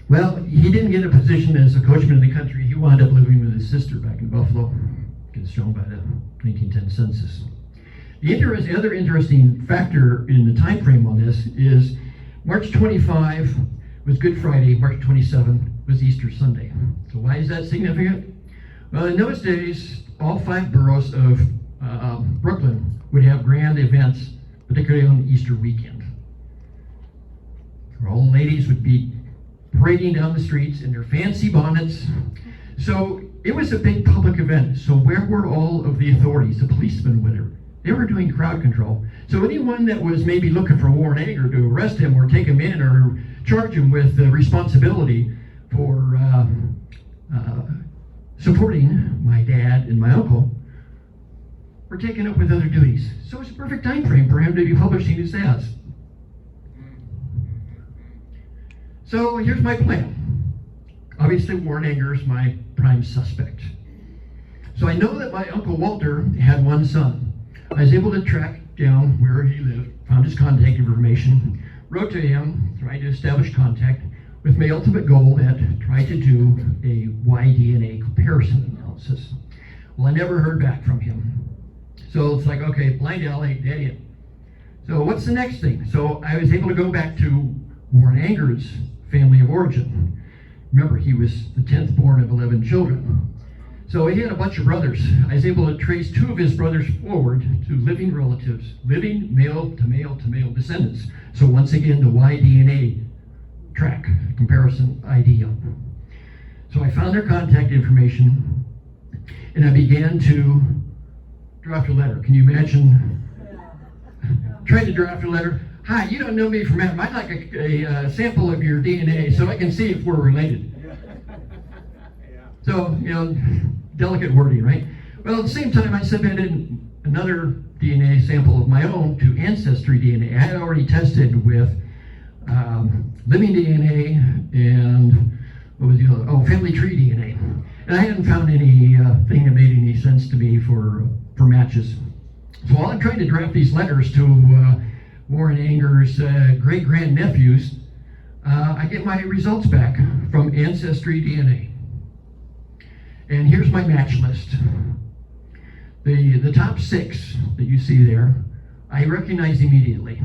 Well, he didn't get a position as a coachman in the country. He wound up living with his sister back in Buffalo, as shown by the 1910 census. The other interesting factor in the time frame on this is March 25 was Good Friday, March 27 was Easter Sunday. So why is that significant? Well, in those days, all 5 boroughs of Brooklyn would have grand events, particularly on Easter weekend. Where all the ladies would be parading down the streets in their fancy bonnets. So it was a big public event. So where were all of the authorities, the policemen, whatever? They were doing crowd control. So anyone that was maybe looking for Warren Anger to arrest him or take him in or charge him with the responsibility for supporting my dad and my uncle were taken up with other duties. So it's a perfect time frame for him to be publishing his ads. So here's my plan. Obviously, Warren Anger is my prime suspect. So I know that my Uncle Walter had one son. I was able to track down where he lived, found his contact information, wrote to him, tried to establish contact. with my ultimate goal that tried to do a Y-DNA comparison analysis. Well, I never heard back from him. So it's like, okay, blind alley, dead end. So what's the next thing? So I was able to go back to Warren Anger's family of origin. Remember, he was the 10th born of 11 children. So he had a bunch of brothers. I was able to trace 2 of his brothers forward to living relatives, living male to male to male descendants. So once again, the Y-DNA track, comparison idea. So I found their contact information, and I began to draft a letter. Can you imagine trying to draft a letter? Hi, you don't know me from Adam. I'd like a sample of your DNA so I can see if we're related. So, delicate wording, right? Well, at the same time, I submitted another DNA sample of my own to Ancestry DNA. I had already tested with living DNA and what was the other? Oh, family tree DNA. And I hadn't found anything that made any sense to me for matches. So while I'm trying to draft these letters to Warren Anger's great-grandnephews, I get my results back from Ancestry DNA. And here's my match list. The top 6 that you see there, I recognize immediately.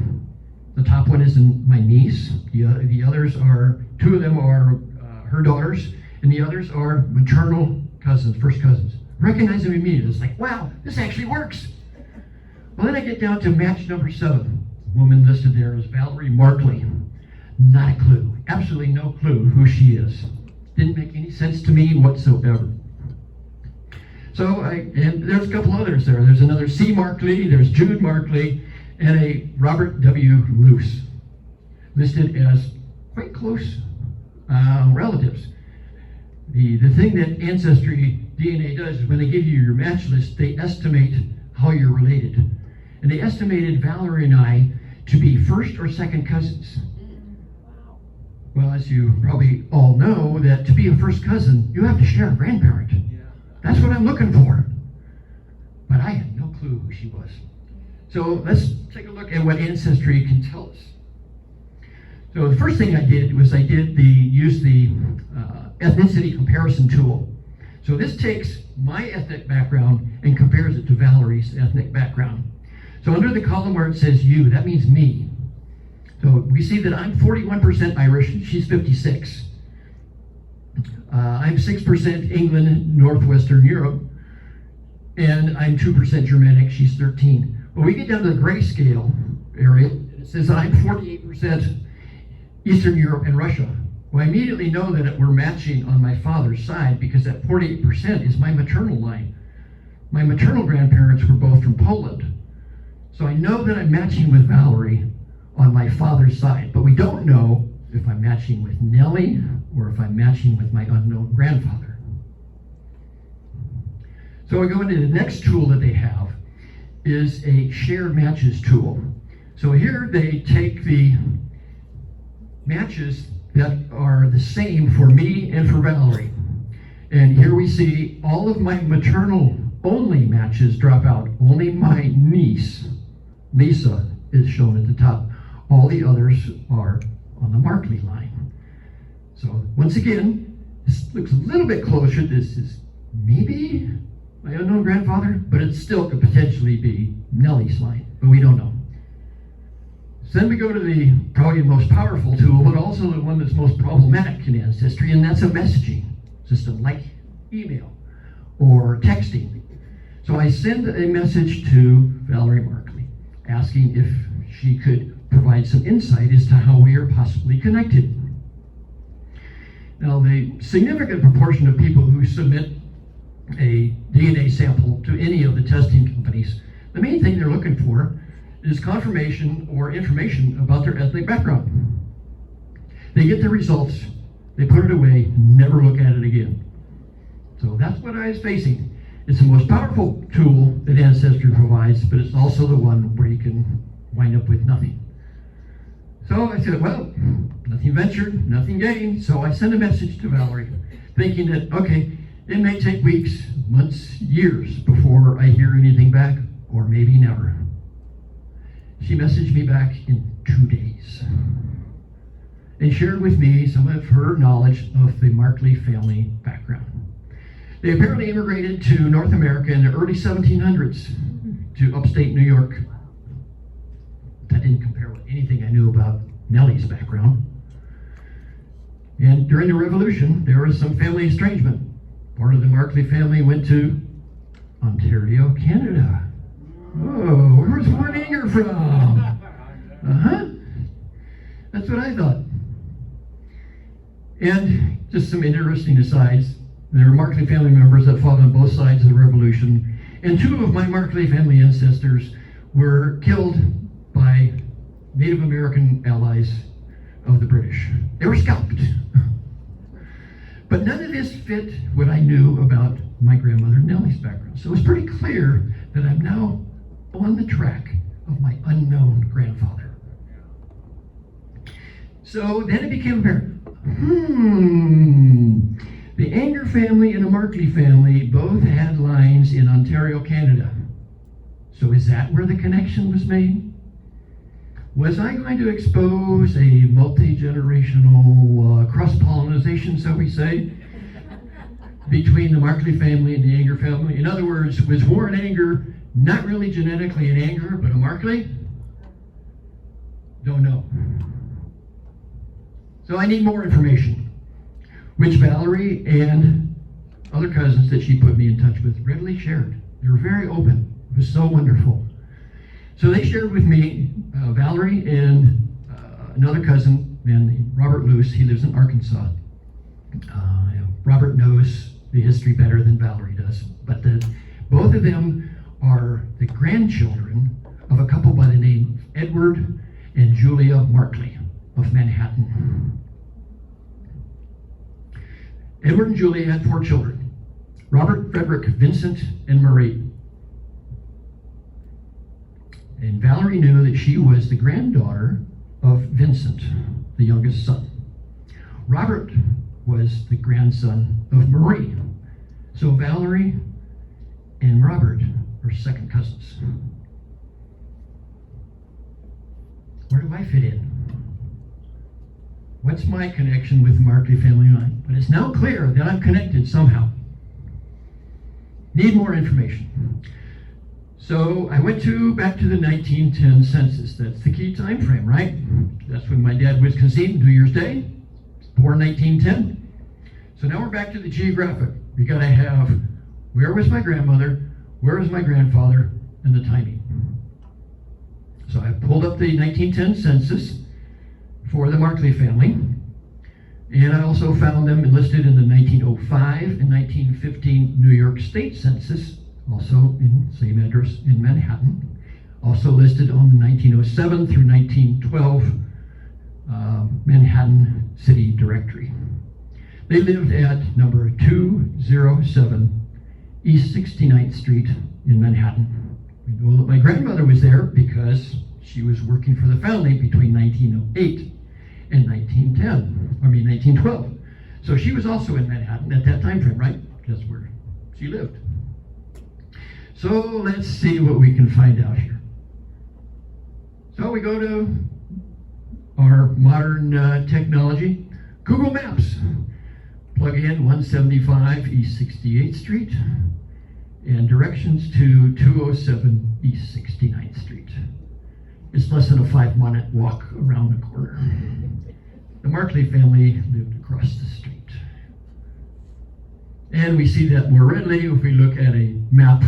The top one is my niece. The others are, 2 of them are her daughters, and the others are maternal cousins, first cousins. Recognize them immediately. It's like, wow, this actually works. Well, then I get down to match number 7. The woman listed there is Valerie Markley. Not a clue. Absolutely no clue who she is. Didn't make any sense to me whatsoever. So, and there's a couple others there. There's another C. Markley, there's Jude Markley, and a Robert W. Luce, listed as quite close relatives. The thing that Ancestry DNA does is when they give you your match list, they estimate how you're related. And they estimated Valerie and I to be first or second cousins. Well, as you probably all know, that to be a first cousin, you have to share a grandparent. That's what I'm looking for. But I had no clue who she was. So let's take a look at what Ancestry can tell us. So the first thing I did was use the ethnicity comparison tool. So this takes my ethnic background and compares it to Valerie's ethnic background. So under the column where it says you, that means me. So we see that I'm 41% Irish, she's 56. I'm 6% England, Northwestern Europe, and I'm 2% Germanic, she's 13. When we get down to the grayscale area, it says that I'm 48% Eastern Europe and Russia. Well, I immediately know that we're matching on my father's side because that 48% is my maternal line. My maternal grandparents were both from Poland. So I know that I'm matching with Valerie on my father's side, but we don't know if I'm matching with Nellie or if I'm matching with my unknown grandfather. So I go into the next tool that they have is a shared matches tool. So here they take the matches that are the same for me and for Valerie. And here we see all of my maternal only matches drop out. Only my niece, Lisa, is shown at the top. All the others are on the Markley line. So once again, this looks a little bit closer. This is maybe my unknown grandfather, but it still could potentially be Nellie's line, but we don't know. So then we go to the probably most powerful tool, but also the one that's most problematic in Ancestry, and that's a messaging system like email or texting. So I send a message to Valerie Markley asking if she could provide some insight as to how we are possibly connected. Now, the significant proportion of people who submit a DNA sample to any of the testing companies, the main thing they're looking for is confirmation or information about their ethnic background. They get the results, they put it away, never look at it again. So that's what I was facing. It's the most powerful tool that Ancestry provides, but it's also the one where you can wind up with nothing. So I said, well, nothing ventured, nothing gained. So I sent a message to Valerie, thinking that, okay, it may take weeks, months, years before I hear anything back, or maybe never. She messaged me back in 2 days. and shared with me some of her knowledge of the Markley family background. They apparently immigrated to North America in the early 1700s to upstate New York. That didn't compare with anything I knew about Nellie's background. And during the Revolution, there was some family estrangement. Part of the Markley family went to Ontario, Canada. Oh, where's Warren Anger from? That's what I thought. And just some interesting asides. There were Markley family members that fought on both sides of the Revolution. And two of my Markley family ancestors were killed by Native American allies of the British. They were scalped. But none of this fit what I knew about my grandmother Nellie's background. So it's pretty clear that I'm now on the track of my unknown grandfather. So then it became apparent. The Anger family and the Markley family both had lines in Ontario, Canada. So is that where the connection was made? Was I going to expose a multi-generational cross-pollination, so we say, between the Markley family and the Anger family? In other words, was Warren Anger not really genetically an Anger, but a Markley? Don't know. So I need more information, which Valerie and other cousins that she put me in touch with readily shared. They were very open. It was so wonderful. So they shared with me, Valerie and another cousin, and Robert Luce. He lives in Arkansas. Robert knows the history better than Valerie does, but both of them are the grandchildren of a couple by the name Edward and Julia Markley of Manhattan. Edward and Julia had 4 children: Robert, Frederick, Vincent, and Marie. And Valerie knew that she was the granddaughter of Vincent, the youngest son. Robert was the grandson of Marie. So Valerie and Robert are second cousins. Where do I fit in? What's my connection with the Markley family line? But it's now clear that I'm connected somehow. Need more information. So I went back to the 1910 census. That's the key time frame, right? That's when my dad was conceived, New Year's Day, born 1910. So now we're back to the geographic. We gotta have, where was my grandmother, where was my grandfather, and the timing. So I pulled up the 1910 census for the Markley family, and I also found them enlisted in the 1905 and 1915 New York State Census, also in same address in Manhattan, also listed on the 1907 through 1912 Manhattan City Directory. They lived at number 207 East 69th Street in Manhattan. We know that my grandmother was there because she was working for the family between 1908 and 1912. So she was also in Manhattan at that time frame, right? That's where she lived. So let's see what we can find out here. So we go to our modern technology, Google Maps. Plug in 175 East 68th Street and directions to 207 East 69th Street. It's less than a 5-minute walk around the corner. The Markley family lived across the street. And we see that more readily if we look at a map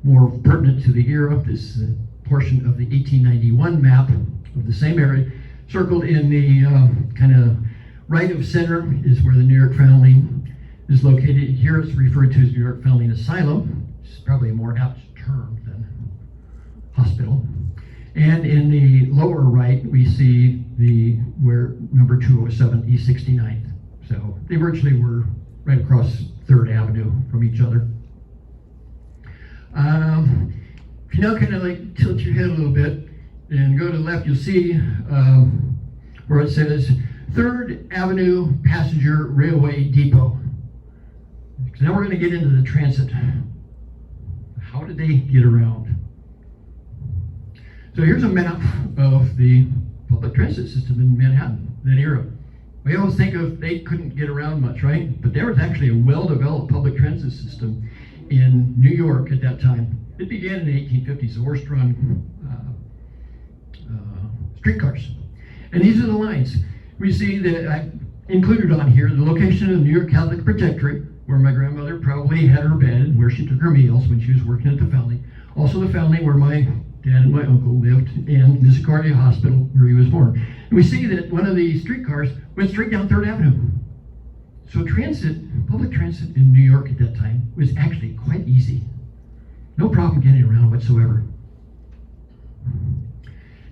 more pertinent to the era. This portion of the 1891 map of the same area, circled in the kind of right of center is where the New York family is located. Here it's referred to as New York Family Asylum. It's probably a more apt term than hospital. And in the lower right, we see where number 207 East 69th. So they virtually were right across 3rd Avenue from each other. If you now kind of like tilt your head a little bit and go to the left, you'll see where it says 3rd Avenue Passenger Railway Depot. So now we're going to get into the transit. How did they get around? So here's a map of the public transit system in Manhattan. that era. We always think of they couldn't get around much, right? But there was actually a well-developed public transit system in New York at that time. It began in the 1850s, the horse-drawn streetcars. And these are the lines. We see that I included on here the location of the New York Catholic Protectorate, where my grandmother probably had her bed, where she took her meals when she was working at the foundling. Also the foundling where my dad and my uncle lived, and the Concordia Hospital where he was born. And we see that one of the streetcars went straight down 3rd Avenue. So public transit in New York at that time was actually quite easy. No problem getting around whatsoever.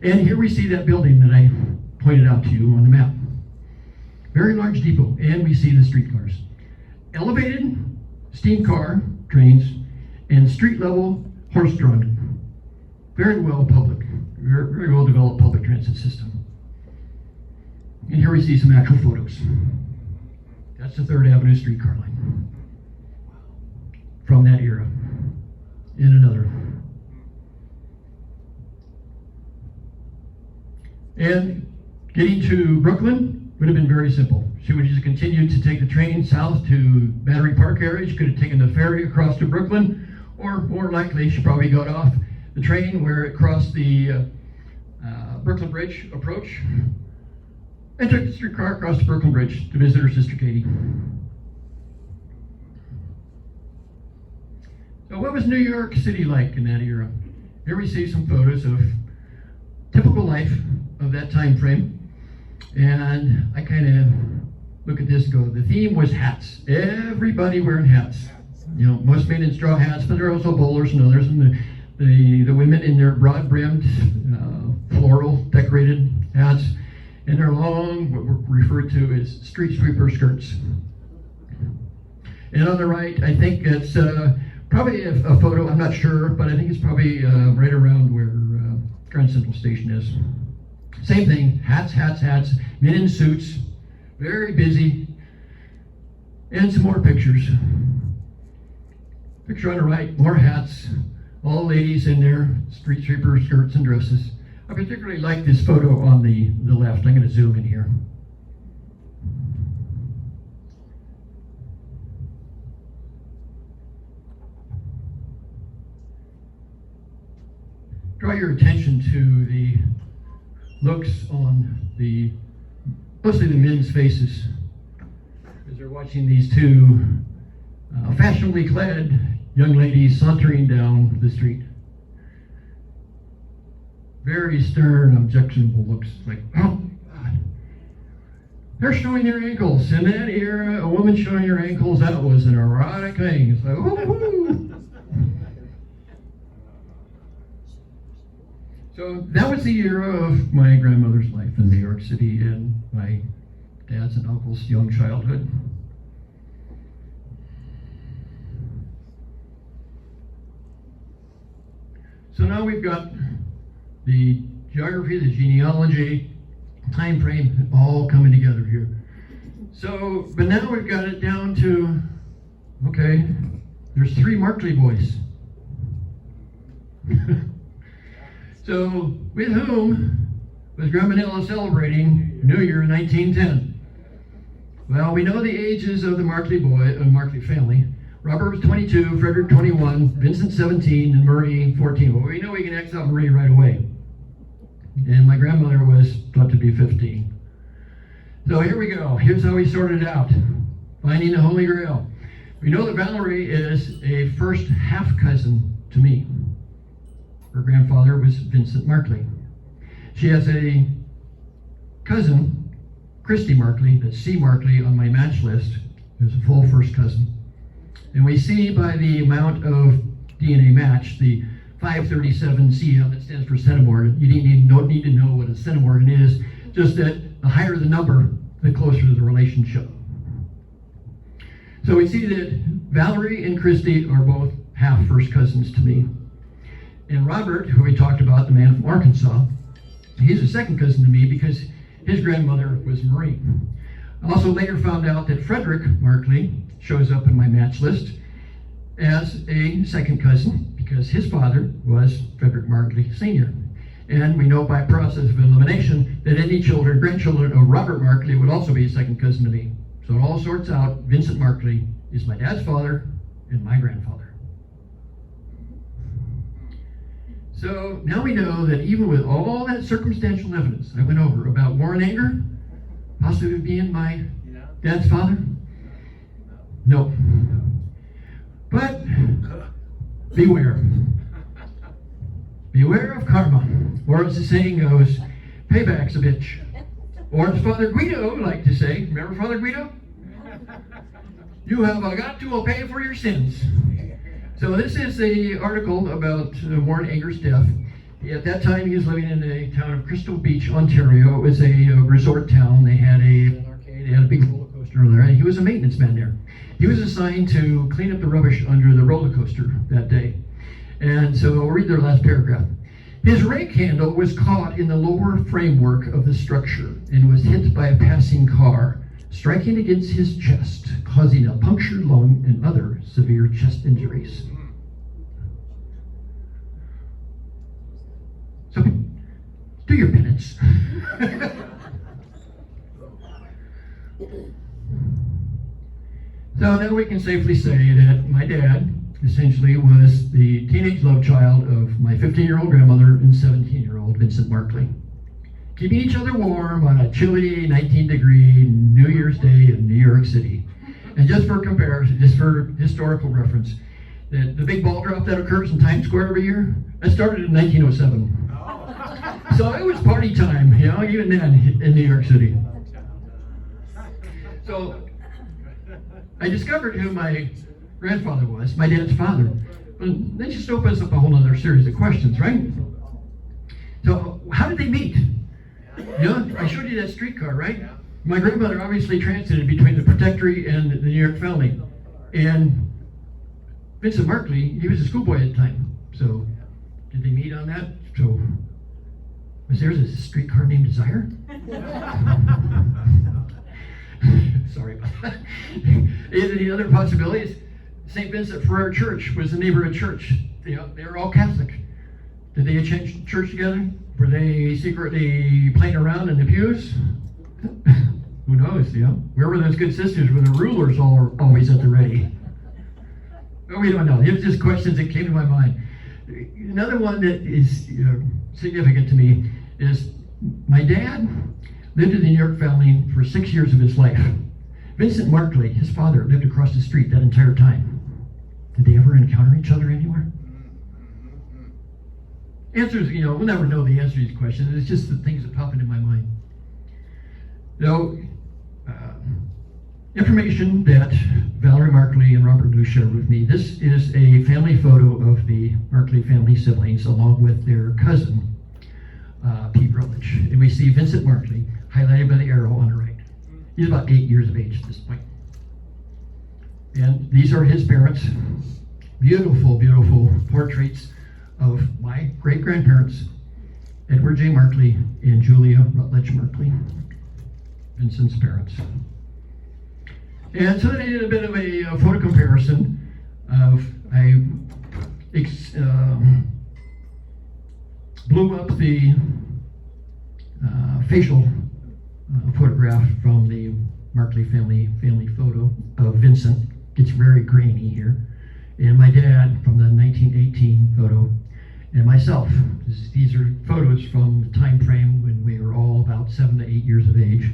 And here we see that building that I pointed out to you on the map. Very large depot, and we see the streetcars. Elevated steam car trains and street level horse-drawn. Very well very well developed public transit system. And here we see some actual photos. That's the 3rd Avenue streetcar line from that era. In another. And getting to Brooklyn would have been very simple. She would just continue to take the train south to Battery Park area. She could have taken the ferry across to Brooklyn, or more likely, she probably got off the train where it crossed the Brooklyn Bridge approach and took the streetcar across the Brooklyn Bridge to visit her sister Katie. So what was New York City like in that era? Here we see some photos of typical life of that time frame. And I kind of look at this and go, the theme was hats. Everybody wearing hats. You know, most men in straw hats, but there are also bowlers and others. And the women in their broad-brimmed, floral decorated hats. And their long, what we're referred to as street sweeper skirts. And on the right, I think it's probably a photo, I'm not sure, but I think it's probably right around where Grand Central Station is. Same thing, hats, men in suits, very busy, and some more pictures. Picture on the right, more hats, all ladies in their street sweeper skirts and dresses. I particularly like this photo on the left. I'm going to zoom in here. Draw your attention to the looks on mostly the men's faces as they're watching these two fashionably clad young ladies sauntering down the street. Very stern, objectionable looks, like, oh God. They're showing their ankles. In that era, a woman showing her ankles, that was an erotic thing. It's like, woo-hoo. So that was the era of my grandmother's life in New York City and my dad's and uncle's young childhood. So now we've got the geography, the genealogy, time frame, all coming together here. So, but now we've got it down to, okay, there's 3 Markley boys. So, with whom was Grandmanilla celebrating New Year 1910? Well, we know the ages of the Markley family. Robert was 22, Frederick 21, Vincent 17, and Marie 14. Well, we know we can X out Marie right away. And my grandmother was thought to be 15. So here we go. Here's how we sorted it out. Finding the Holy Grail. We know that Valerie is a first half cousin to me. Her grandfather was Vincent Markley. She has a cousin, Christy Markley, that's C. Markley on my match list, who's a full first cousin. And we see by the amount of DNA match, the 537 CM, that stands for centimorgan. You don't need to know what a centimorgan is, just that the higher the number, the closer to the relationship. So we see that Valerie and Christy are both half first cousins to me. And Robert, who we talked about, the man from Arkansas, he's a second cousin to me because his grandmother was Marie. I also later found out that Frederick Markley shows up in my match list as a second cousin because his father was Frederick Markley Sr. And we know by process of elimination that any children, grandchildren of Robert Markley would also be a second cousin to me. So it all sorts out. Vincent Markley is my dad's father and my grandfather. So now we know that even with all that circumstantial evidence I went over about Warren Anger possibly being my dad's father, no. But beware. Beware of karma. Or as the saying goes, payback's a bitch. Or as Father Guido liked to say, remember Father Guido? You have got to pay for your sins. So this is an article about Warren Anger's death. At that time, he was living in the town of Crystal Beach, Ontario. It was a resort town. They had an arcade, they had a big roller coaster there, and he was a maintenance man there. He was assigned to clean up the rubbish under the roller coaster that day. And so I'll read their last paragraph. His rake handle was caught in the lower framework of the structure and was hit by a passing car, striking against his chest, causing a punctured lung and other severe chest injuries. So, do your penance. So now we can safely say that my dad essentially was the teenage love child of my 15-year-old grandmother and 17-year-old Vincent Markley, keeping each other warm on a chilly 19-degree New Year's Day in New York City. And just for comparison, just for historical reference, the big ball drop that occurs in Times Square every year, that started in 1907. So it was party time, you know, even then in New York City. So I discovered who my grandfather was, my dad's father. But that just opens up a whole other series of questions, right? So how did they meet? You know, I showed you that streetcar, right? My grandmother obviously transited between the Protectory and the New York family. And Vincent Markley, he was a schoolboy at the time. So did they meet on that? So was there a streetcar named Desire? Sorry about that. The other possibilities, St. Vincent Ferrer Church was the neighborhood church. They were all Catholic. Did they attend church together? Were they secretly playing around in the pews? Who knows, you know? Where were those good sisters? Were the rulers always at the ready? Well, we don't know. It was just questions that came to my mind. Another one that is significant to me is my dad lived in the New York family for 6 years of his life. Vincent Markley, his father, lived across the street that entire time. Did they ever encounter each other anywhere? Answers, you know, we'll never know the answer to these questions. It's just the things that pop into my mind. So, information that Valerie Markley and Robert Lou shared with me. This is a family photo of the Markley family siblings along with their cousin, Pete Rutledge. And we see Vincent Markley highlighted by the arrow on the right. He's about 8 years of age at this point. And these are his parents. Beautiful, beautiful portraits of my great-grandparents, Edward J. Markley and Julia Rutledge Markley, Vincent's parents. And so then I did a bit of a photo comparison of, I blew up the facial photograph from the Markley family photo of Vincent. Gets very grainy here. And my dad from the 1918 photo, and myself. These are photos from the time frame when we were all about 7 to 8 years of age.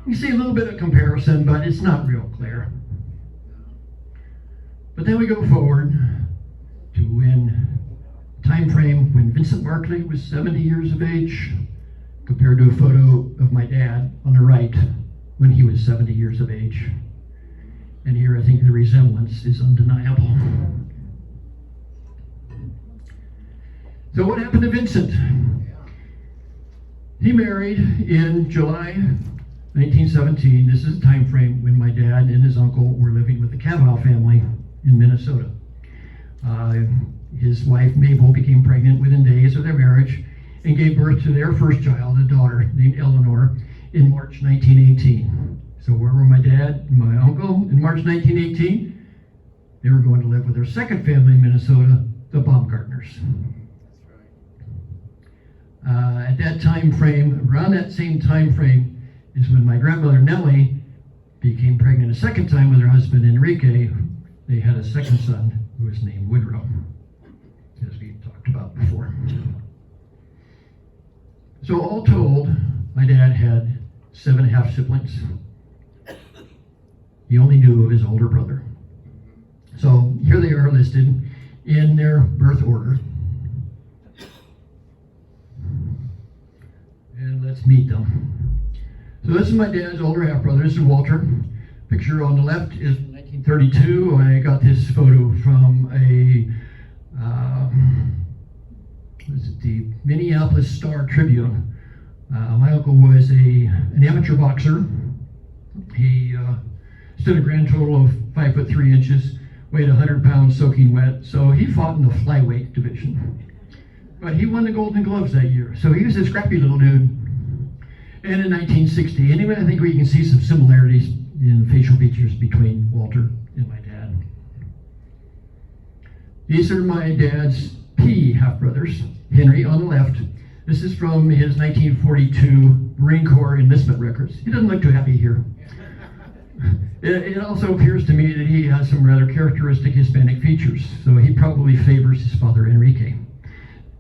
You see a little bit of comparison, but it's not real clear. But then we go forward to when time frame when Vincent Markley was 70 years of age, compared to a photo of my dad on the right when he was 70 years of age. And here I think the resemblance is undeniable. So what happened to Vincent? He married in July 1917. This is the time frame when my dad and his uncle were living with the Cavanaugh family in Minnesota. His wife Mabel became pregnant within days of their marriage and gave birth to their first child, a daughter named Eleanor, in March 1918. So where were my dad and my uncle in March 1918? They were going to live with their second family in Minnesota, the Baumgartners. At that time frame, around that same time frame, is when my grandmother Nellie became pregnant a second time with her husband Enrique. They had a second son who was named Woodrow, as we talked about before. So all told, my dad had 7 half-siblings. He only knew of his older brother. So here they are listed in their birth order. And let's meet them. So this is my dad's older half-brother. This is Walter. Picture on the left is 1932. I got this photo from the Minneapolis Star Tribune. My uncle was an amateur boxer. He stood a grand total of 5'3", weighed 100 pounds soaking wet. So he fought in the flyweight division. But he won the Golden Gloves that year. So he was a scrappy little dude. And in 1960, anyway, I think we can see some similarities in facial features between Walter and my dad. These are my dad's P half-brothers. Henry on the left. This is from his 1942 Marine Corps enlistment records. He doesn't look too happy here. It also appears to me that he has some rather characteristic Hispanic features, so he probably favors his father Enrique.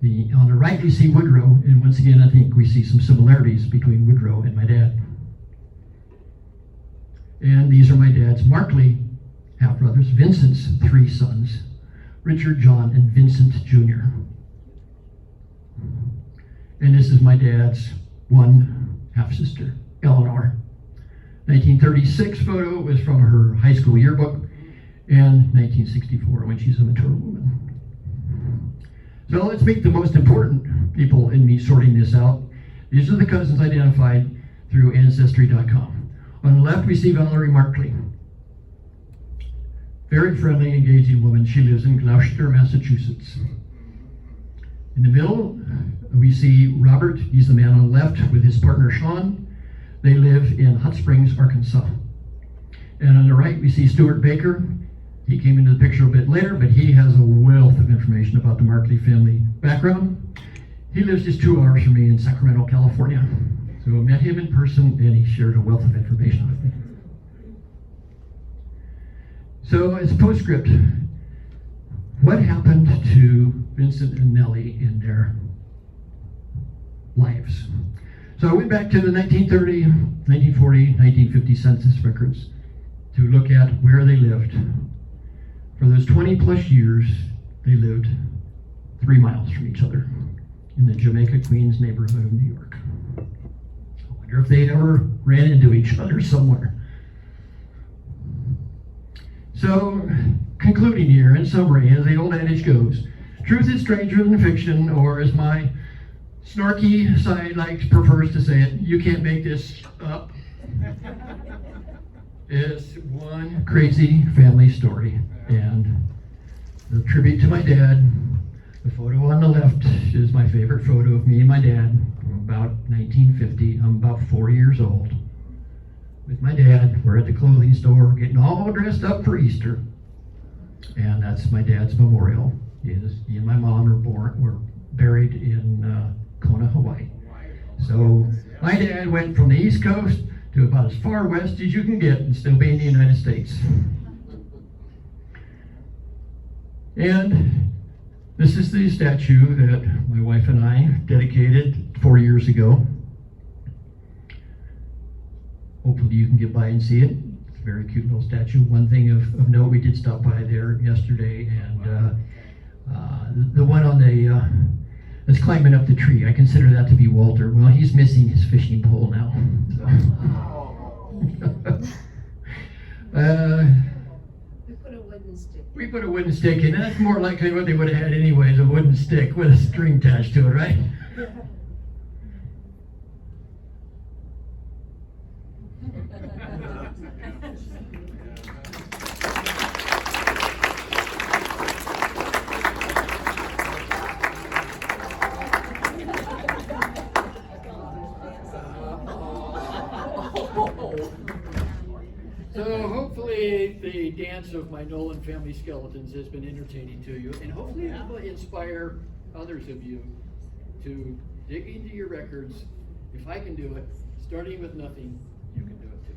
On the right we see Woodrow, and once again I think we see some similarities between Woodrow and my dad. And these are my dad's Markley half-brothers, Vincent's 3 sons, Richard, John, and Vincent Jr. And this is my dad's 1 half-sister, Eleanor. 1936 photo was from her high school yearbook, and 1964 when she's a mature woman. So let's meet the most important people in me sorting this out. These are the cousins identified through Ancestry.com. On the left, we see Valerie Markley. Very friendly, engaging woman. She lives in Gloucester, Massachusetts. In the middle, we see Robert. He's the man on the left with his partner, Sean. They live in Hot Springs, Arkansas. And on the right, we see Stuart Baker. He came into the picture a bit later, but he has a wealth of information about the Markley family background. He lives just 2 hours from me in Sacramento, California. So I met him in person, and he shared a wealth of information with me. So as a postscript, what happened to Vincent and Nellie in their lives? So I went back to the 1930, 1940, 1950 census records to look at where they lived. For those 20 plus years, they lived 3 miles from each other in the Jamaica Queens neighborhood of New York. I wonder if they ever ran into each other somewhere. So, concluding here, in summary, as the old adage goes, truth is stranger than fiction, or as my snarky side prefers to say it, you can't make this up. It's one crazy family story. And the tribute to my dad, the photo on the left is my favorite photo of me and my dad from about 1950. I'm about 4 years old. With my dad, we're at the clothing store getting all dressed up for Easter. And that's my dad's memorial. He and my mom were buried in Kona, Hawaii. So my dad went from the East Coast to about as far west as you can get and still be in the United States. And this is the statue that my wife and I dedicated 4 years ago. Hopefully you can get by and see it. It's a very cute little statue. One thing of note, we did stop by there yesterday, and the one on the that's climbing up the tree, I consider that to be Walter. Well, he's missing his fishing pole now. So. We put a wooden stick in. That's more likely what they would have had anyways, a wooden stick with a string attached to it, right? So hopefully the dance of my Nolan family skeletons has been entertaining to you, and hopefully it will inspire others of you to dig into your records. If I can do it, starting with nothing, you can do it too.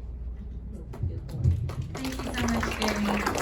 Thank you so much, Jeremy.